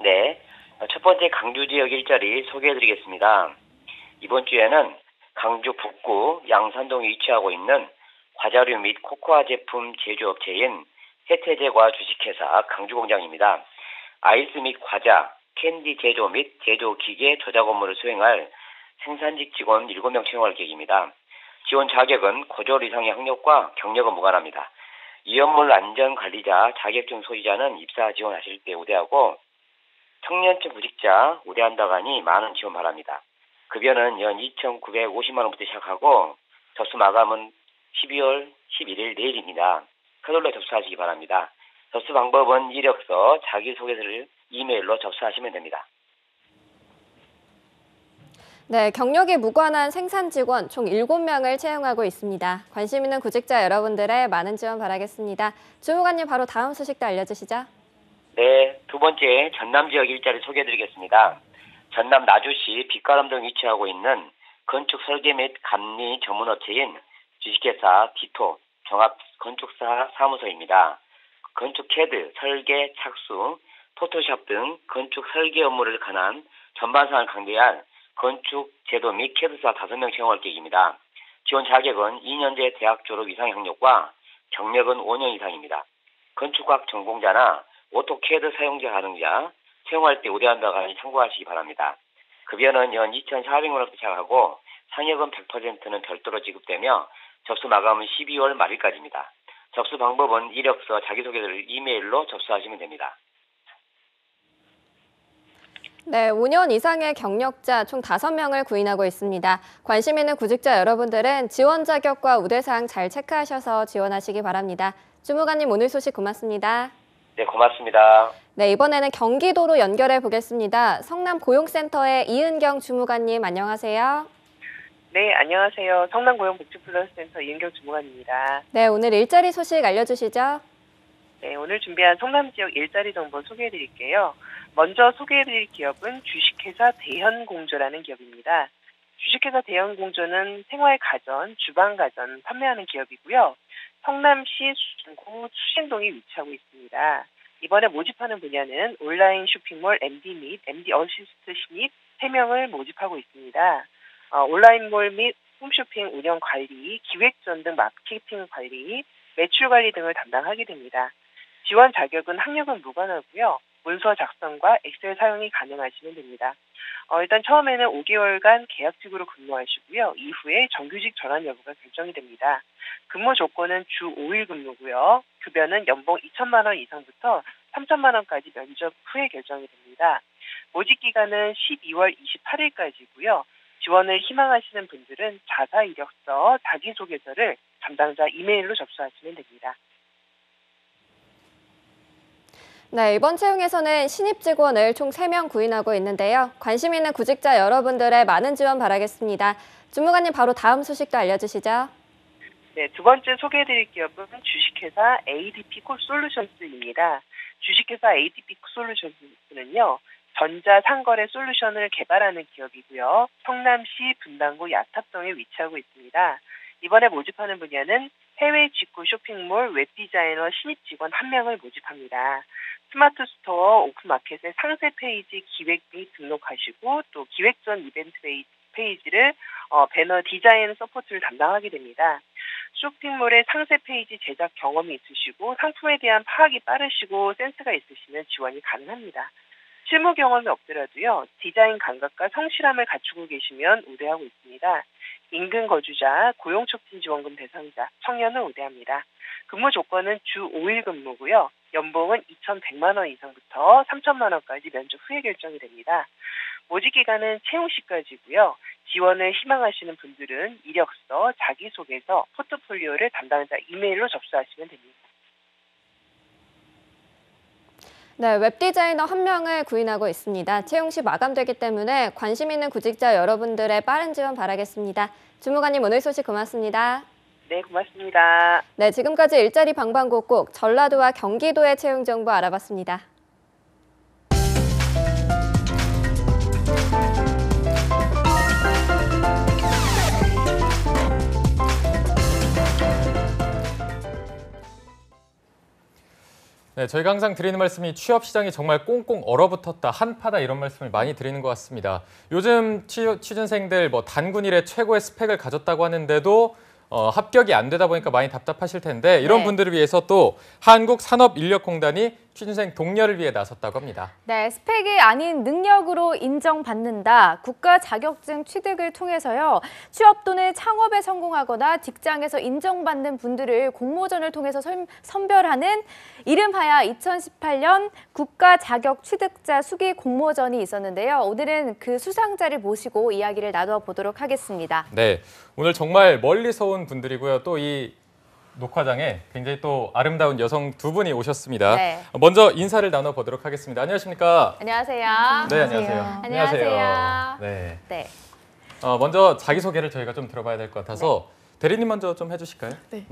네, 첫 번째 강주 지역 일자리 소개해드리겠습니다. 이번 주에는 강주 북구 양산동에 위치하고 있는 과자류 및 코코아 제품 제조업체인 혜태제과 주식회사 강주공장입니다. 아이스 및 과자, 캔디 제조 및 제조기계 조작 업무를 수행할 생산직 직원 7명 채용할 계획입니다. 지원 자격은 고졸 이상의 학력과 경력은 무관합니다. 이연물 안전관리자 자격증 소지자는 입사 지원하실 때 우대하고 청년층 구직자 우대한다고 하니 많은 지원 바랍니다. 급여는 연 2,950만 원부터 시작하고 접수 마감은 12월 11일 내일입니다. 서둘러 접수하시기 바랍니다. 접수 방법은 이력서, 자기소개서를 이메일로 접수하시면 됩니다. 네, 경력이 무관한 생산 직원 총 7명을 채용하고 있습니다. 관심 있는 구직자 여러분들의 많은 지원 바라겠습니다. 주무관님 바로 다음 소식도 알려주시죠. 네, 두 번째 전남 지역 일자리 소개해드리겠습니다. 전남 나주시 빛가람동 위치하고 있는 건축 설계 및 감리 전문업체인 주식회사 디토 종합건축사 사무소입니다. 건축 CAD, 설계, 착수, 포토샵 등 건축 설계 업무를 관한 전반상을 강조한 건축 제도 및 CAD사 5명 채용할 계획입니다. 지원 자격은 2년제 대학 졸업 이상의 학력과 경력은 5년 이상입니다. 건축학 전공자나 오토캐드 사용자 가능자, 채용할 때 우대한다고 하니 참고하시기 바랍니다. 급여는 연 2,400만 원부터 시작하고 상여금 100%는 별도로 지급되며 접수 마감은 12월 말일까지입니다. 접수 방법은 이력서, 자기소개서를 이메일로 접수하시면 됩니다. 네, 5년 이상의 경력자 총 5명을 구인하고 있습니다. 관심 있는 구직자 여러분들은 지원 자격과 우대사항 잘 체크하셔서 지원하시기 바랍니다. 주무관님 오늘 소식 고맙습니다. 네, 고맙습니다. 네, 이번에는 경기도로 연결해 보겠습니다. 성남고용센터의 이은경 주무관님 안녕하세요. 네, 안녕하세요. 성남고용복지플러스센터 이은경 주무관입니다. 네, 오늘 일자리 소식 알려주시죠. 네, 오늘 준비한 성남 지역 일자리 정보 소개해드릴게요. 먼저 소개해드릴 기업은 주식회사 대현공조라는 기업입니다. 주식회사 대현공조는 생활가전, 주방가전 판매하는 기업이고요. 성남시 수진구 수신동에 위치하고 있습니다. 이번에 모집하는 분야는 온라인 쇼핑몰 MD 및 MD 어시스트 신입 3명을 모집하고 있습니다. 온라인몰 및 홈쇼핑 운영 관리, 기획전 등 마케팅 관리, 매출 관리 등을 담당하게 됩니다. 지원 자격은 학력은 무관하고요. 문서 작성과 엑셀 사용이 가능하시면 됩니다. 일단 처음에는 5개월간 계약직으로 근무하시고요. 이후에 정규직 전환 여부가 결정이 됩니다. 근무 조건은 주 5일 근무고요. 급여는 연봉 2천만 원 이상부터 3천만 원까지 면접 후에 결정이 됩니다. 모집 기간은 12월 28일까지고요. 지원을 희망하시는 분들은 자사 이력서, 자기소개서를 담당자 이메일로 접수하시면 됩니다. 네, 이번 채용에서는 신입 직원을 총 3명 구인하고 있는데요. 관심 있는 구직자 여러분들의 많은 지원 바라겠습니다. 주무관님 바로 다음 소식도 알려주시죠. 네, 두 번째 소개해드릴 기업은 주식회사 ADP 솔루션스입니다. 주식회사 ADP 솔루션스는요. 전자상거래 솔루션을 개발하는 기업이고요. 성남시 분당구 야탑동에 위치하고 있습니다. 이번에 모집하는 분야는 해외 직구 쇼핑몰 웹디자이너 신입 직원 1명을 모집합니다. 스마트 스토어 오픈마켓의 상세 페이지 기획 및 등록하시고 또 기획 전 이벤트 페이지를 배너 디자인 서포트를 담당하게 됩니다. 쇼핑몰의 상세 페이지 제작 경험이 있으시고 상품에 대한 파악이 빠르시고 센스가 있으시면 지원이 가능합니다. 실무 경험이 없더라도요, 디자인 감각과 성실함을 갖추고 계시면 우대하고 있습니다. 인근 거주자, 고용촉진지원금 대상자, 청년을 우대합니다. 근무 조건은 주 5일 근무고요. 연봉은 2,100만 원 이상부터 3,000만 원까지 면접 후에 결정이 됩니다. 모집 기간은 채용 시까지고요. 지원을 희망하시는 분들은 이력서, 자기소개서, 포트폴리오를 담당자 이메일로 접수하시면 됩니다. 네, 웹디자이너 1명을 구인하고 있습니다. 채용 시 마감되기 때문에 관심 있는 구직자 여러분들의 빠른 지원 바라겠습니다. 주무관님, 오늘 소식 고맙습니다. 네, 고맙습니다. 네, 지금까지 일자리 방방곡곡 전라도와 경기도의 채용 정보 알아봤습니다. 네, 저희가 항상 드리는 말씀이 취업 시장이 정말 꽁꽁 얼어붙었다, 한파다 이런 말씀을 많이 드리는 것 같습니다. 요즘 취준생들 단군일에 최고의 스펙을 가졌다고 하는데도 합격이 안 되다 보니까 많이 답답하실 텐데 이런 네. 분들을 위해서 또 한국산업인력공단이 취준생 동료를 위해 나섰다고 합니다. 네, 스펙이 아닌 능력으로 인정받는다. 국가 자격증 취득을 통해서요. 취업 또는 창업에 성공하거나 직장에서 인정받는 분들을 공모전을 통해서 선별하는 이름하여 2018년 국가 자격 취득자 수기 공모전이 있었는데요. 오늘은 그 수상자를 모시고 이야기를 나눠보도록 하겠습니다. 네, 오늘 정말 멀리서 온 분들이고요. 또 이 녹화장에 굉장히 또 아름다운 여성 두 분이 오셨습니다. 네. 먼저 인사를 나눠보도록 하겠습니다. 안녕하십니까? 안녕하세요. 네, 안녕하세요. 안녕하세요. 네. 네. 먼저 자기소개를 저희가 좀 들어봐야 될 것 같아서 대리님 먼저 좀 해주실까요? 네.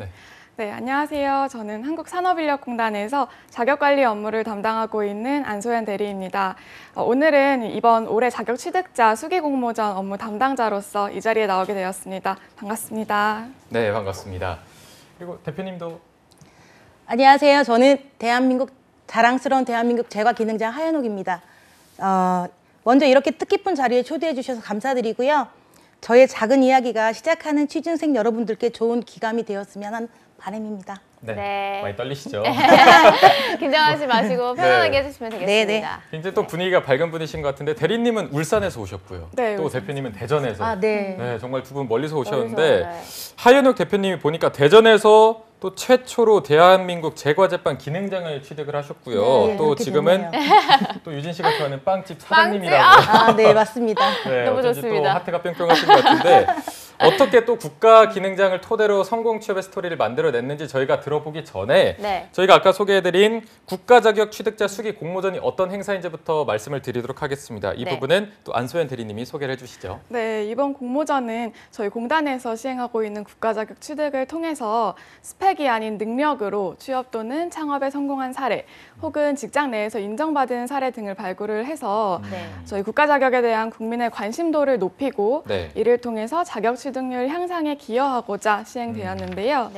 네, 안녕하세요. 저는 한국산업인력공단에서 자격관리 업무를 담당하고 있는 안소연 대리입니다. 오늘은 이번 올해 자격 취득자 수기 공모전 업무 담당자로서 이 자리에 나오게 되었습니다. 반갑습니다. 네, 반갑습니다. 그리고 대표님도. 안녕하세요. 저는 자랑스러운 대한민국 제과기능장 하연옥입니다. 먼저 이렇게 뜻깊은 자리에 초대해 주셔서 감사드리고요. 저의 작은 이야기가 시작하는 취준생 여러분들께 좋은 기감이 되었으면 하는 바람입니다. 네. 많이 떨리시죠? 긴장하지 마시고 편안하게 해주시면 되겠습니다. 네네. 굉장히 또 분위기가 밝은 분이신 것 같은데 대리님은 울산에서 오셨고요. 네, 또 대표님은 대전에서. 네, 정말 두 분 멀리서 오셨는데 하연욱 대표님이 보니까 대전에서 또 최초로 대한민국 제과제빵 기능장을 취득을 하셨고요. 네, 또 지금은 또 유진 씨가 좋아하는 빵집 사장님이라고. 아, 네, 맞습니다. 네, 너무 어쩐지 좋습니다. 또 하트가 뿅뿅하신 것 같은데 어떻게 또 국가 기능장을 토대로 성공 취업의 스토리를 만들어냈는지 저희가 들어보기 전에 저희가 아까 소개해드린 국가 자격 취득자 수기 공모전이 어떤 행사인지부터 말씀을 드리도록 하겠습니다. 이 부분은 또 안소연 대리님이 소개를 해주시죠. 네, 이번 공모전은 저희 공단에서 시행하고 있는 국가 자격 취득을 통해서 스펙이 아닌 능력으로 취업 또는 창업에 성공한 사례 혹은 직장 내에서 인정받은 사례 등을 발굴을 해서 저희 국가 자격에 대한 국민의 관심도를 높이고 이를 통해서 자격 취득률 향상에 기여하고자 시행되었는데요.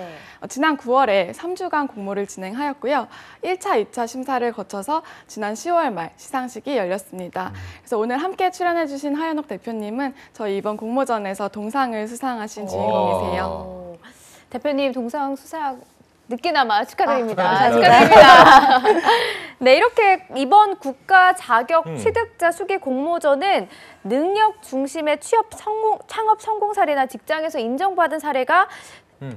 지난 9월에 3주간 공모를 진행하였고요. 1차, 2차 심사를 거쳐서 지난 10월 말 시상식이 열렸습니다. 그래서 오늘 함께 출연해 주신 하연옥 대표님은 저희 이번 공모전에서 동상을 수상하신 주인공이세요. 대표님 동상 수상 늦게나마 축하드립니다. 축하드립니다. 네, 이렇게 이번 국가 자격 취득자 수기 공모전은 능력 중심의 창업 성공 사례나 직장에서 인정받은 사례가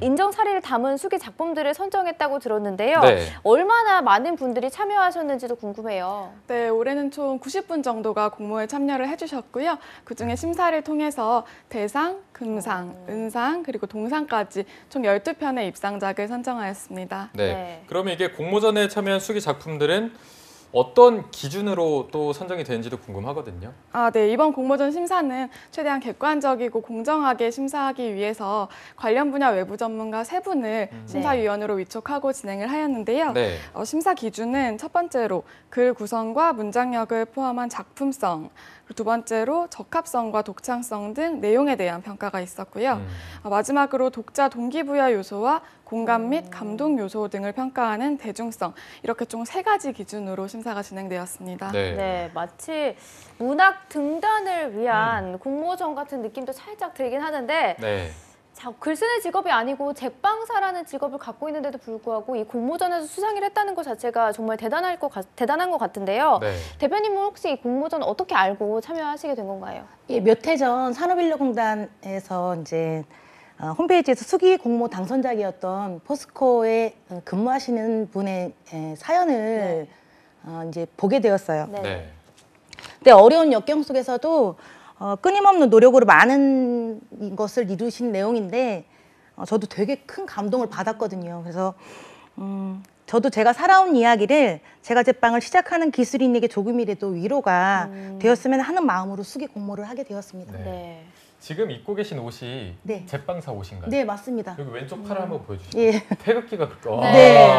인정 사례를 담은 수기 작품들을 선정했다고 들었는데요. 얼마나 많은 분들이 참여하셨는지도 궁금해요. 네, 올해는 총 90분 정도가 공모에 참여를 해주셨고요. 그중에 심사를 통해서 대상, 금상, 은상, 그리고 동상까지 총 12편의 입상작을 선정하였습니다. 그러면 이게 공모전에 참여한 수기 작품들은 어떤 기준으로 또 선정이 되는지도 궁금하거든요. 네. 이번 공모전 심사는 최대한 객관적이고 공정하게 심사하기 위해서 관련 분야 외부 전문가 3분을 심사위원으로 위촉하고 진행을 하였는데요. 심사 기준은 첫 번째로 글 구성과 문장력을 포함한 작품성, 두 번째로 적합성과 독창성 등 내용에 대한 평가가 있었고요. 마지막으로 독자 동기부여 요소와 공감 및 감동 요소 등을 평가하는 대중성, 이렇게 총 3가지 기준으로 심사가 진행되었습니다. 네, 마치 문학 등단을 위한 공모전 같은 느낌도 살짝 들긴 하는데 자, 글 쓰는 직업이 아니고 제빵사라는 직업을 갖고 있는데도 불구하고 이 공모전에서 수상을 했다는 것 자체가 정말 대단한 것 같은데요. 네. 대표님은 혹시 이 공모전 어떻게 알고 참여하시게 된 건가요? 예, 몇 해 전 산업인력공단에서 이제 홈페이지에서 수기 공모 당선작이었던 포스코에 근무하시는 분의 사연을 이제 보게 되었어요. 네. 근데 어려운 역경 속에서도 끊임없는 노력으로 많은 것을 이루신 내용인데 저도 되게 큰 감동을 받았거든요. 그래서 저도 제가 살아온 이야기를 제가 제빵을 시작하는 기술인에게 조금이라도 위로가 되었으면 하는 마음으로 수기 공모를 하게 되었습니다. 네. 지금 입고 계신 옷이 네. 제빵사 옷인가요? 네, 맞습니다. 여기 왼쪽 팔을 한번 보여주시죠. 예. 태극기가 그렇게. 네.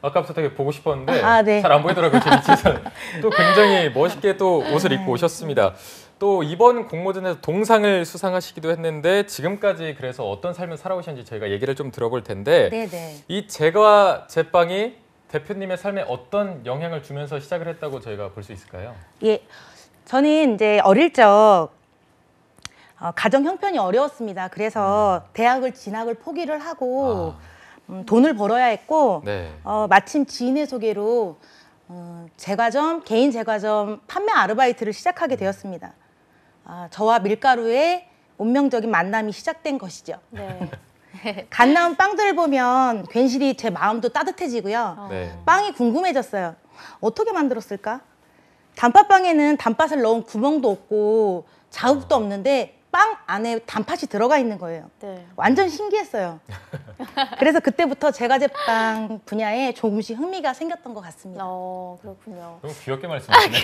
아까부터 되게 보고 싶었는데 네. 잘 안 보이더라고요. 제 위치에서. 또 굉장히 멋있게 또 옷을 입고 오셨습니다. 또 이번 공모전에서 동상을 수상하시기도 했는데 지금까지 그래서 어떤 삶을 살아오셨는지 저희가 얘기를 좀 들어볼 텐데 이 제과 제빵이 대표님의 삶에 어떤 영향을 주면서 시작을 했다고 저희가 볼 수 있을까요? 예, 저는 이제 어릴 적 가정 형편이 어려웠습니다. 그래서 대학을 진학을 포기를 하고 돈을 벌어야 했고 마침 지인의 소개로 제과점, 개인 제과점 판매 아르바이트를 시작하게 되었습니다. 저와 밀가루의 운명적인 만남이 시작된 것이죠. 네. 갓 나온 빵들을 보면 괜시리 제 마음도 따뜻해지고요. 빵이 궁금해졌어요. 어떻게 만들었을까? 단팥빵에는 단팥을 넣은 구멍도 없고 자국도 없는데 빵 안에 단팥이 들어가 있는 거예요. 완전 신기했어요. 그래서 그때부터 제과제빵 분야에 조금씩 흥미가 생겼던 것 같습니다. 그렇군요. 너무 귀엽게 말씀하시네요.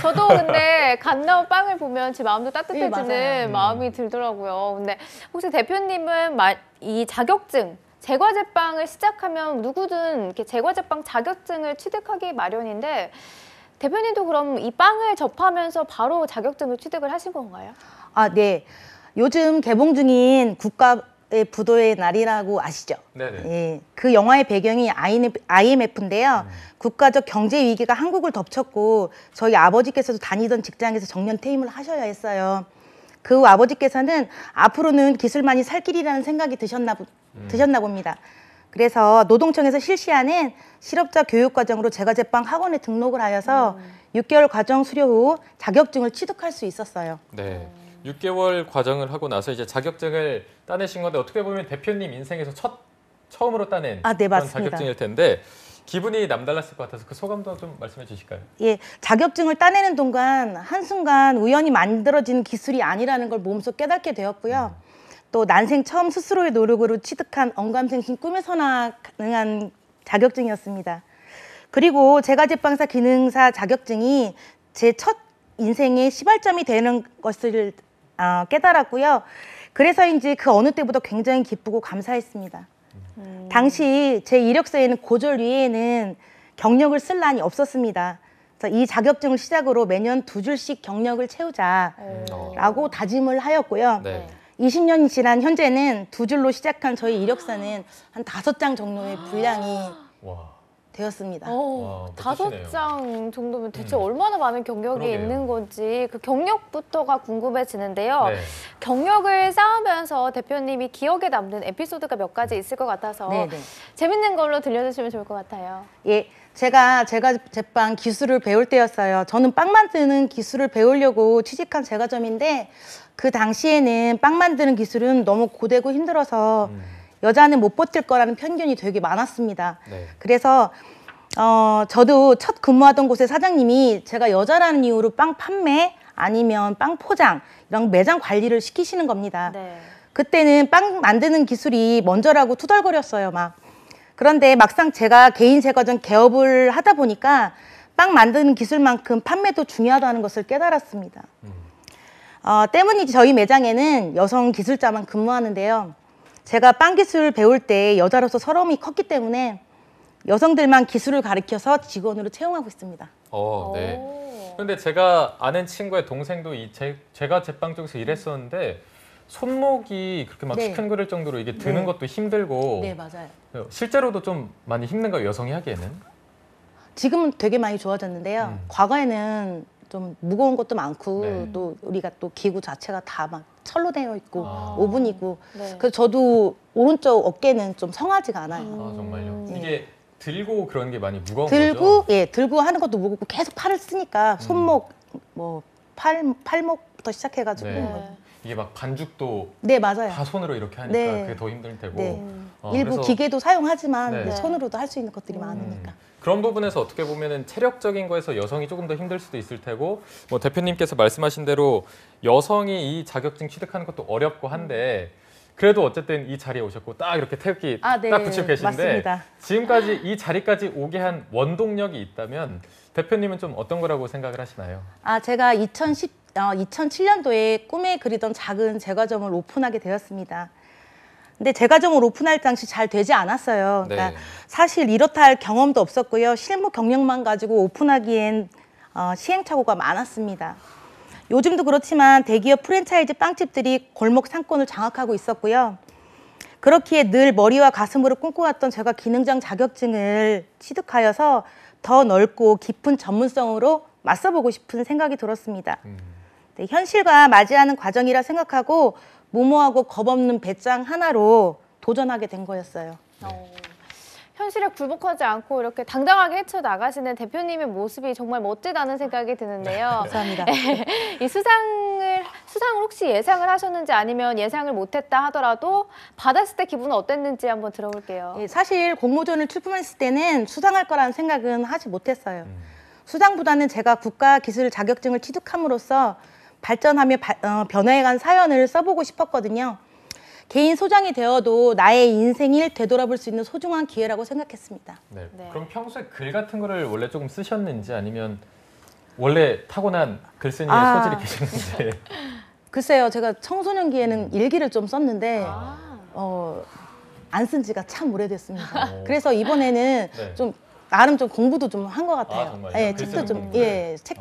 저도 근데 갓 나온 빵을 보면 제 마음도 따뜻해지는 네, 마음이 들더라고요. 근데 혹시 대표님은 이 자격증, 제과제빵을 시작하면 누구든 이렇게 제과제빵 자격증을 취득하기 마련인데 대표님도 그럼 이 빵을 접하면서 바로 자격증을 취득을 하신 건가요? 네. 요즘 개봉 중인 국가의 부도의 날이라고 아시죠? 네네. 예, 그 영화의 배경이 IMF인데요. 국가적 경제 위기가 한국을 덮쳤고 저희 아버지께서도 다니던 직장에서 정년 퇴임을 하셔야 했어요. 그 아버지께서는 앞으로는 기술만이 살 길이라는 생각이 드셨나 봅니다. 그래서 노동청에서 실시하는 실업자 교육 과정으로 제과제빵 학원에 등록을 하여서 6개월 과정 수료 후 자격증을 취득할 수 있었어요. 네. 6개월 과정을 하고 나서 이제 자격증을 따내신 건데 어떻게 보면 대표님 인생에서 처음으로 따낸 네, 그런 맞습니다. 자격증일 텐데 기분이 남달랐을 것 같아서 그 소감도 좀 말씀해 주실까요? 예, 자격증을 따내는 동안 한순간 우연히 만들어진 기술이 아니라는 걸 몸소 깨닫게 되었고요. 또 난생 처음 스스로의 노력으로 취득한 언감생심 꿈에서나 가능한 자격증이었습니다. 그리고 제과제빵사 기능사 자격증이 제 첫 인생의 시발점이 되는 것을 깨달았고요. 그래서인지 그 어느 때보다 굉장히 기쁘고 감사했습니다. 당시 제 이력서에는 고졸 위에는 경력을 쓸 난이 없었습니다. 그래서 이 자격증을 시작으로 매년 2줄씩 경력을 채우자라고 다짐을 하였고요. 20년이 지난 현재는 2줄로 시작한 저희 이력서는 한 5장 정도의 분량이 되었습니다. 5장 정도면 대체 얼마나 많은 경력이 있는 건지 그 경력부터가 궁금해지는데요. 경력을 쌓으면서 대표님이 기억에 남는 에피소드가 몇 가지 있을 것 같아서 재밌는 걸로 들려주시면 좋을 것 같아요. 예, 제가 제빵 기술을 배울 때였어요. 저는 빵 만드는 기술을 배우려고 취직한 제과점인데 그 당시에는 빵 만드는 기술은 너무 고되고 힘들어서 여자는 못 버틸 거라는 편견이 되게 많았습니다. 그래서 저도 첫 근무하던 곳의 사장님이 제가 여자라는 이유로 빵 판매 아니면 빵 포장 이런 매장 관리를 시키시는 겁니다. 그때는 빵 만드는 기술이 먼저라고 투덜거렸어요, 막. 그런데 막상 제가 개인 제과점 개업을 하다 보니까 빵 만드는 기술만큼 판매도 중요하다는 것을 깨달았습니다. 때문이지 저희 매장에는 여성 기술자만 근무하는데요. 제가 빵 기술 배울 때 여자로서 서러움이 컸기 때문에 여성들만 기술을 가르쳐서 직원으로 채용하고 있습니다. 네. 그런데 제가 아는 친구의 동생도 제가 제빵 쪽에서 일했었는데 손목이 그렇게 막 시큰거릴 정도로 이게 드는 것도 힘들고. 네, 맞아요. 실제로도 좀 많이 힘든가요, 여성이 하기에는? 지금은 되게 많이 좋아졌는데요. 과거에는 좀 무거운 것도 많고 네. 또 우리가 또 기구 자체가 다 막 철로 되어 있고 오븐이고 네. 그래서 저도 오른쪽 어깨는 좀 성하지가 않아요. 아, 정말요? 이게 들고 그런 게 많이 무거운 들고 거죠? 예, 들고 하는 것도 무겁고 계속 팔을 쓰니까 손목 뭐 팔목부터 시작해가지고 네. 이게 막 반죽도 네, 맞아요. 다 손으로 이렇게 하니까 네. 그게 더 힘들 테고 네. 그래서 일부 기계도 사용하지만 네. 손으로도 할 수 있는 것들이 많으니까. 그런 부분에서 어떻게 보면은 체력적인 거에서 여성이 조금 더 힘들 수도 있을 테고 뭐 대표님께서 말씀하신 대로 여성이 이 자격증 취득하는 것도 어렵고 한데 그래도 어쨌든 이 자리에 오셨고 딱 이렇게 태극기 네. 딱 붙이고 계신데 맞습니다. 지금까지 이 자리까지 오게 한 원동력이 있다면 대표님은 좀 어떤 거라고 생각을 하시나요? 제가 2007년도에 꿈에 그리던 작은 제과점을 오픈하게 되었습니다. 근데 제과점을 오픈할 당시 잘 되지 않았어요. 그러니까 네. 사실 이렇다 할 경험도 없었고요. 실무 경력만 가지고 오픈하기엔 시행착오가 많았습니다. 요즘도 그렇지만 대기업 프랜차이즈 빵집들이 골목 상권을 장악하고 있었고요. 그렇기에 늘 머리와 가슴으로 꿈꿔왔던 제가 기능장 자격증을 취득하여서 더 넓고 깊은 전문성으로 맞서보고 싶은 생각이 들었습니다. 네, 현실과 맞이하는 과정이라 생각하고 무모하고 겁없는 배짱 하나로 도전하게 된 거였어요. 현실에 굴복하지 않고 이렇게 당당하게 헤쳐나가시는 대표님의 모습이 정말 멋지다는 생각이 드는데요. 감사합니다. 이 수상을 혹시 예상을 하셨는지 아니면 예상을 못했다 하더라도 받았을 때 기분은 어땠는지 한번 들어볼게요. 사실 공모전을 출품했을 때는 수상할 거라는 생각은 하지 못했어요. 수상보다는 제가 국가기술 자격증을 취득함으로써 발전하며 변화해간 사연을 써보고 싶었거든요. 개인 소장이 되어도 나의 인생을 되돌아볼 수 있는 소중한 기회라고 생각했습니다. 네. 그럼 평소에 글 같은 거를 원래 조금 쓰셨는지 아니면 원래 타고난 글쓰기에 소질이 계셨는지? 글쎄요, 제가 청소년기에는 일기를 좀 썼는데 안 쓴 지가 참 오래됐습니다. 그래서 이번에는 좀 나름 좀 공부도 좀 한 것 같아요. 예, 책도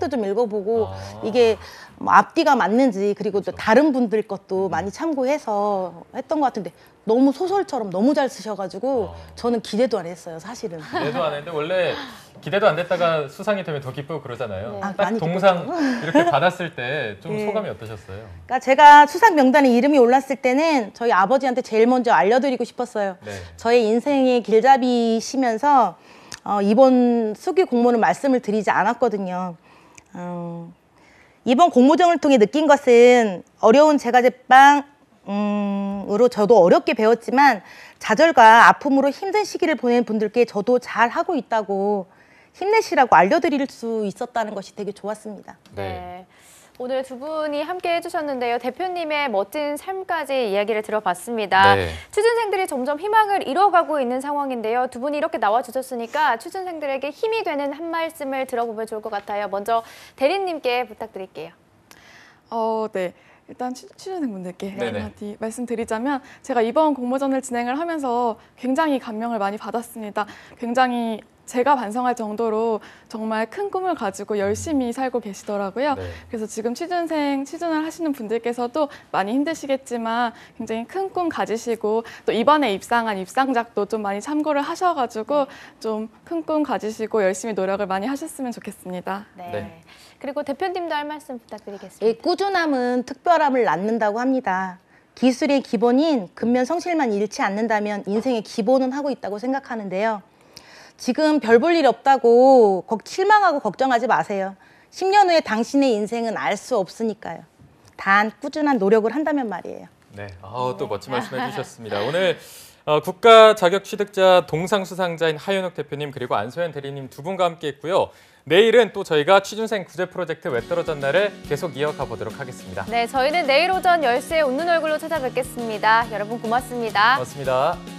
좀 읽어보고 이게 뭐 앞뒤가 맞는지 그리고 또 다른 분들 것도 많이 참고해서 했던 것 같은데 너무 소설처럼 너무 잘 쓰셔가지고 저는 기대도 안 했어요, 사실은. 기대도 안 했는데 원래 기대도 안 됐다가 수상이 되면 더 기쁘고 그러잖아요. 네. 딱 동상 이렇게 받았을 때 좀 소감이 어떠셨어요? 그러니까 제가 수상 명단에 이름이 올랐을 때는 저희 아버지한테 제일 먼저 알려드리고 싶었어요. 저의 인생의 길잡이시면서 이번 수기 공모는 말씀을 드리지 않았거든요. 이번 공모전을 통해 느낀 것은 어려운 제과제빵으로 저도 어렵게 배웠지만 좌절과 아픔으로 힘든 시기를 보낸 분들께 저도 잘하고 있다고 힘내시라고 알려드릴 수 있었다는 것이 되게 좋았습니다. 네. 오늘 두 분이 함께 해주셨는데요. 대표님의 멋진 삶까지 이야기를 들어봤습니다. 네. 취준생들이 점점 희망을 잃어가고 있는 상황인데요. 두 분이 이렇게 나와주셨으니까 취준생들에게 힘이 되는 한 말씀을 들어보면 좋을 것 같아요. 먼저 대리님께 부탁드릴게요. 네. 일단 취준생분들께 한마디 말씀드리자면 제가 이번 공모전을 진행을 하면서 굉장히 감명을 많이 받았습니다. 굉장히 제가 반성할 정도로 정말 큰 꿈을 가지고 열심히 살고 계시더라고요. 그래서 지금 취준을 하시는 분들께서도 많이 힘드시겠지만 굉장히 큰 꿈 가지시고 또 이번에 입상한 입상작도 좀 많이 참고를 하셔가지고 좀 큰 꿈 가지시고 열심히 노력을 많이 하셨으면 좋겠습니다. 네. 그리고 대표님도 할 말씀 부탁드리겠습니다. 꾸준함은 특별함을 낳는다고 합니다. 기술의 기본인 근면 성실만 잃지 않는다면 인생의 기본은 하고 있다고 생각하는데요. 지금 별 볼 일 없다고 실망하고 걱정하지 마세요. 10년 후에 당신의 인생은 알 수 없으니까요. 단 꾸준한 노력을 한다면 말이에요. 네, 또 멋진 말씀 해주셨습니다. 오늘 국가 자격 취득자 동상 수상자인 하윤욱 대표님 그리고 안소연 대리님 두 분과 함께했고요. 내일은 또 저희가 취준생 구제 프로젝트 왜 떨어졌나를 계속 이어가 보도록 하겠습니다. 네, 저희는 내일 오전 10시에 웃는 얼굴로 찾아뵙겠습니다. 여러분 고맙습니다. 고맙습니다.